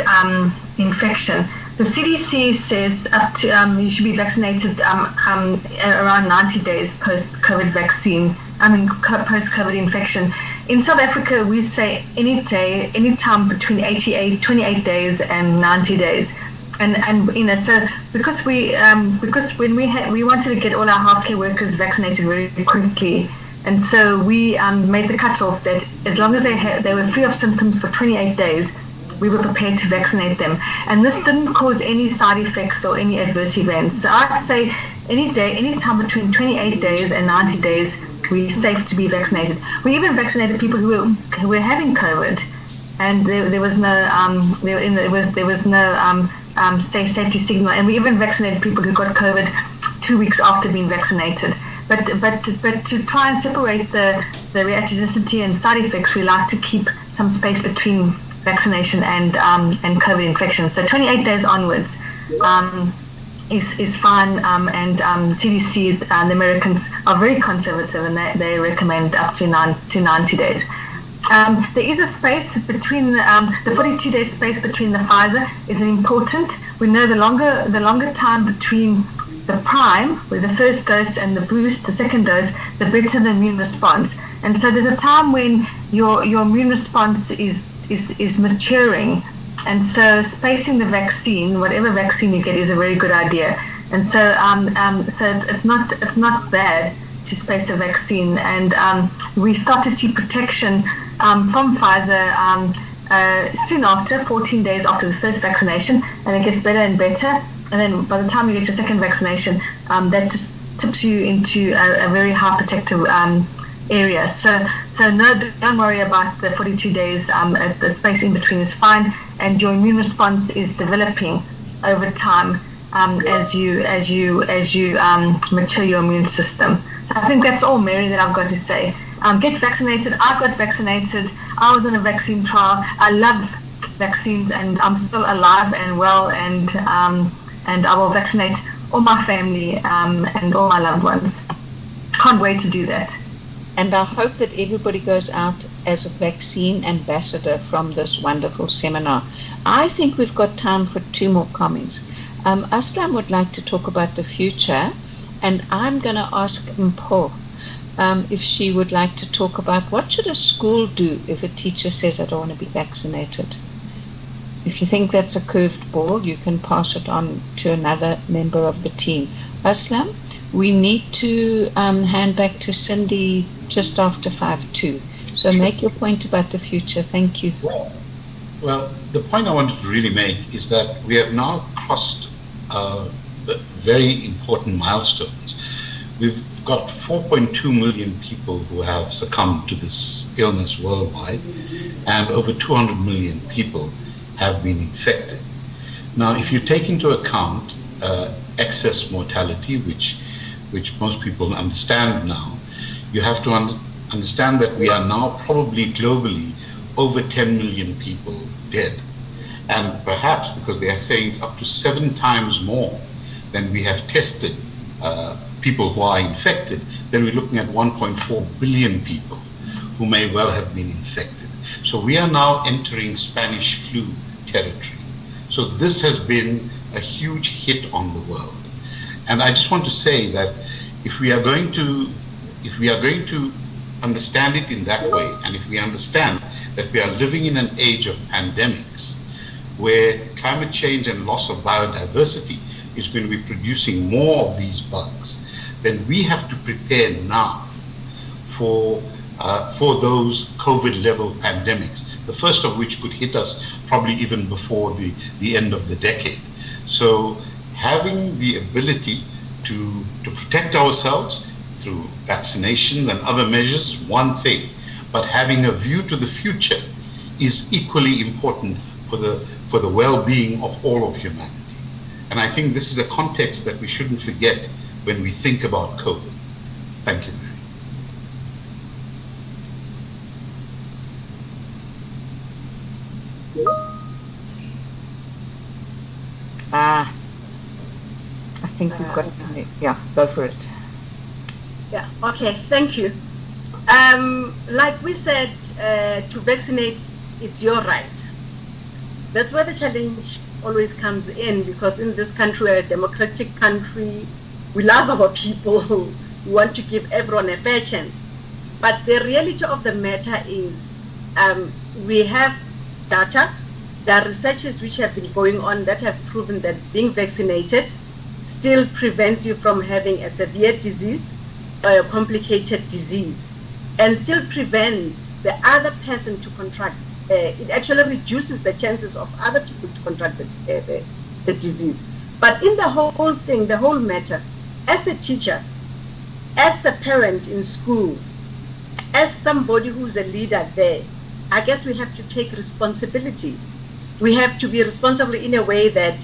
infection, the CDC says up to you should be vaccinated around 90 days post-COVID vaccine, post-COVID infection. In South Africa, we say any day, any time between 28 days and 90 days. And you know, so because when we wanted to get all our healthcare workers vaccinated very quickly, and so we made the cutoff that as long as they were free of symptoms for 28 days, we were prepared to vaccinate them. And this didn't cause any side effects or any adverse events. So I'd say any day, any time between 28 days and 90 days, we're safe to be vaccinated. We even vaccinated people who were having COVID, and there was no safety signal, and we even vaccinated people who got COVID 2 weeks after being vaccinated. But to try and separate the reactogenicity and side effects, we like to keep some space between vaccination and COVID infection. So 28 days onwards is fine, and CDC, the Americans are very conservative, and they recommend up to 90 days. There is a space between the 42-day space between the Pfizer is important. We know the longer time between the prime, with the first dose, and the boost, the second dose, the better the immune response. And so there's a time when your immune response is maturing, and so spacing the vaccine, whatever vaccine you get, is a very good idea. And so so it's not bad to space a vaccine, and we start to see protection from Pfizer soon after, 14 days after the first vaccination, and it gets better and better. And then by the time you get your second vaccination, that just tips you into a very high protective area. So no, don't worry about the 42 days. The space in between is fine, and your immune response is developing over time as you mature your immune system. So I think that's all, Mary, that I've got to say. Get vaccinated. I got vaccinated. I was in a vaccine trial. I love vaccines, and I'm still alive and well, and I will vaccinate all my family and all my loved ones. Can't wait to do that.
And I hope that everybody goes out as a vaccine ambassador from this wonderful seminar. I think we've got time for 2 more comments. Aslam would like to talk about the future, and I'm going to ask Mpho if she would like to talk about what should a school do if a teacher says, I don't want to be vaccinated. If you think that's a curved ball, you can pass it on to another member of the team. Aslam, we need to hand back to Cindy just after 5:02. So make your point about the future. Thank you.
Well, the point I wanted to really make is that we have now crossed very important milestones. We've got 4.2 million people who have succumbed to this illness worldwide, and over 200 million people have been infected. Now, if you take into account excess mortality, which most people understand now, you have to understand that we are now probably globally over 10 million people dead. And perhaps because they are saying it's up to 7 times more than we have tested people who are infected, then we're looking at 1.4 billion people who may well have been infected. So we are now entering Spanish flu territory. So this has been a huge hit on the world. And I just want to say that if we are going to understand it in that way, and if we understand that we are living in an age of pandemics where climate change and loss of biodiversity is going to be producing more of these bugs, then we have to prepare now for those COVID level pandemics, the first of which could hit us probably even before the end of the decade. So having the ability to protect ourselves through vaccinations and other measures is one thing, but having a view to the future is equally important for the well-being of all of humanity. And I think this is a context that we shouldn't forget when we think about COVID. Thank you, Mary.
I think we've got yeah, go for it.
Yeah, okay, thank you. Like we said, to vaccinate, it's your right. That's where the challenge always comes in, because in this country, we're a democratic country, we love our people, we want to give everyone a fair chance. But the reality of the matter is we have data, there are researches which have been going on that have proven that being vaccinated still prevents you from having a severe disease or a complicated disease, and still prevents the other person to contract. It actually reduces the chances of other people to contract the disease. But in the whole thing, the whole matter, as a teacher, as a parent in school, as somebody who's a leader there, I guess we have to take responsibility. We have to be responsible in a way that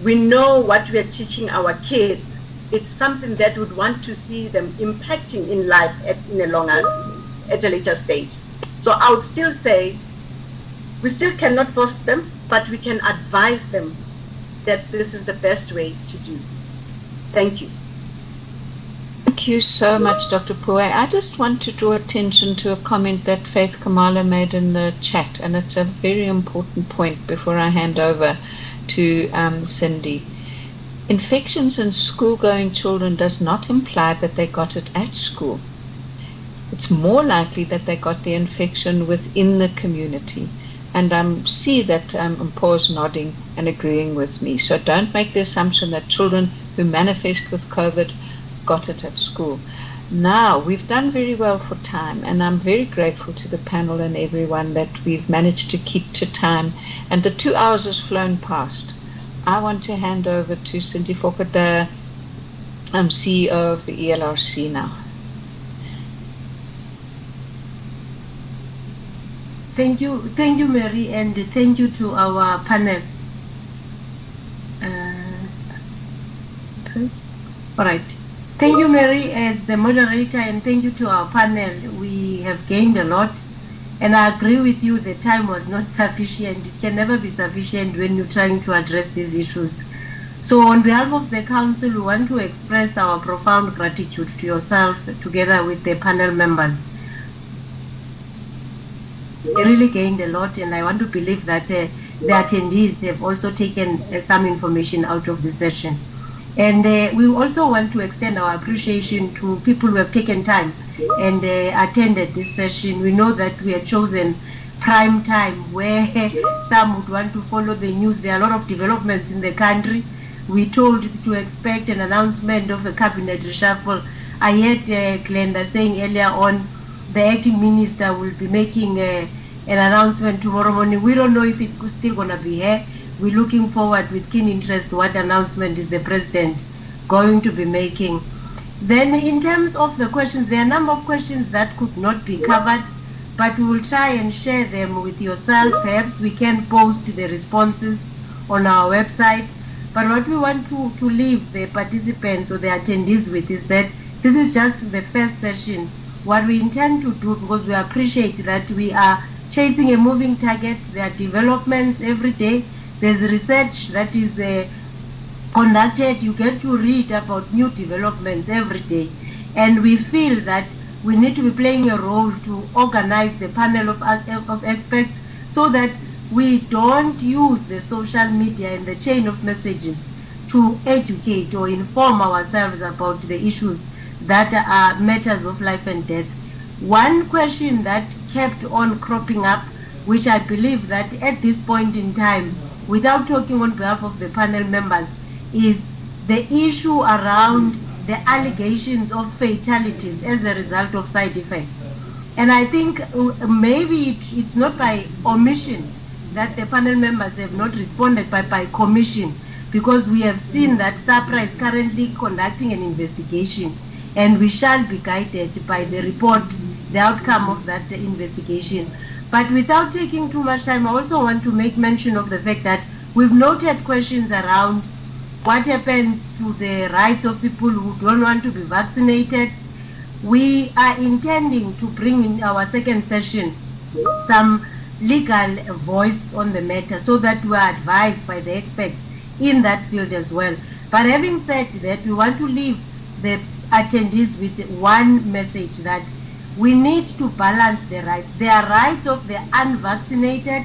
we know what we are teaching our kids. It's something that we would want to see them impacting in life at a later stage. So I would still say we still cannot force them, but we can advise them that this is the best way to do. Thank you.
Thank you so much, Dr. Pue. I just want to draw attention to a comment that Faith Kamala made in the chat, and it's a very important point before I hand over to Cindy. Infections in school-going children does not imply that they got it at school. It's more likely that they got the infection within the community. And I see that Paul's nodding and agreeing with me. So don't make the assumption that children who manifest with COVID got it at school. Now, we've done very well for time, and I'm very grateful to the panel and everyone that we've managed to keep to time. And the 2 hours has flown past. I want to hand over to Cindy Fokker, the CEO of the ELRC now.
Thank you, Mary, and thank you to our panel. All right. Thank you, Mary, as the moderator, and thank you to our panel. We have gained a lot, and I agree with you, the time was not sufficient. It can never be sufficient when you're trying to address these issues. So on behalf of the Council, we want to express our profound gratitude to yourself, together with the panel members. We really gained a lot, and I want to believe that the attendees have also taken some information out of the session. And we also want to extend our appreciation to people who have taken time and attended this session. We know that we have chosen prime time where some would want to follow the news. There are a lot of developments in the country. We told to expect an announcement of a cabinet reshuffle. I heard Glenda saying earlier on the acting minister will be making an announcement tomorrow morning. We don't know if it's still going to be here. We're looking forward with keen interest to what announcement is the president going to be making. Then in terms of the questions, there are a number of questions that could not be covered, but we will try and share them with yourself. Perhaps we can post the responses on our website. But what we want to leave the participants or the attendees with is that this is just the first session. What we intend to do, because we appreciate that we are chasing a moving target, there are developments every day. There's research that is conducted. You get to read about new developments every day. And we feel that we need to be playing a role to organize the panel of experts so that we don't use the social media and the chain of messages to educate or inform ourselves about the issues that are matters of life and death. One question that kept on cropping up, which I believe that at this point in time, without talking on behalf of the panel members, is the issue around the allegations of fatalities as a result of side effects. And I think maybe it's not by omission that the panel members have not responded, but by commission, because we have seen that SAPRA is currently conducting an investigation, and we shall be guided by the report, the outcome of that investigation. But without taking too much time, I also want to make mention of the fact that we've noted questions around what happens to the rights of people who don't want to be vaccinated. We are intending to bring in our second session some legal voice on the matter so that we are advised by the experts in that field as well. But having said that, we want to leave the attendees with one message, that we need to balance the rights. There are rights of the unvaccinated,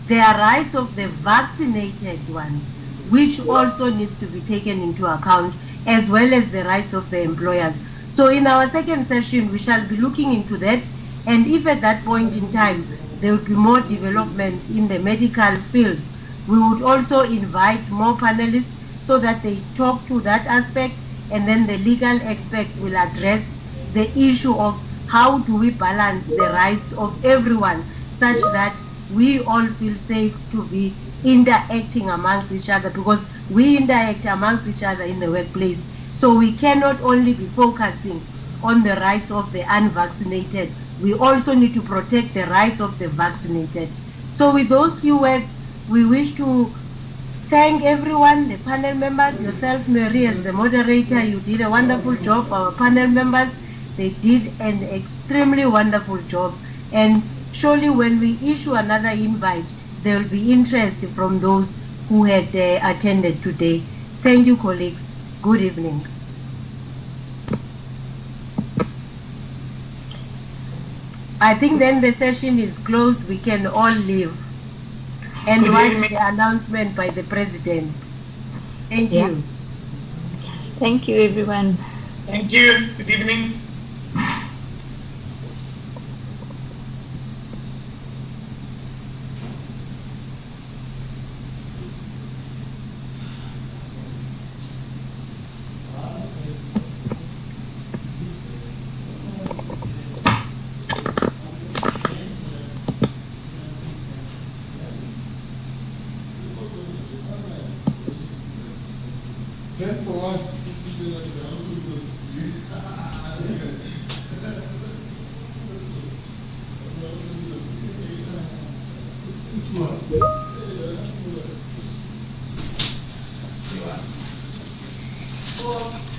there are rights of the vaccinated ones, which also needs to be taken into account, as well as the rights of the employers. So in our second session, we shall be looking into that, and if at that point in time there will be more developments in the medical field, we would also invite more panelists so that they talk to that aspect, and then the legal experts will address the issue of how do we balance the rights of everyone such that we all feel safe to be interacting amongst each other, because we interact amongst each other in the workplace. So we cannot only be focusing on the rights of the unvaccinated, we also need to protect the rights of the vaccinated. So with those few words, we wish to thank everyone, the panel members, yourself, Mary, as the moderator. You did a wonderful job. Our panel members, they did an extremely wonderful job. And surely when we issue another invite, there will be interest from those who had attended today. Thank you, colleagues. Good evening. I think then the session is closed. We can all leave and watch the announcement by the President. Thank you.
Thank you, everyone.
Thank you. Good evening.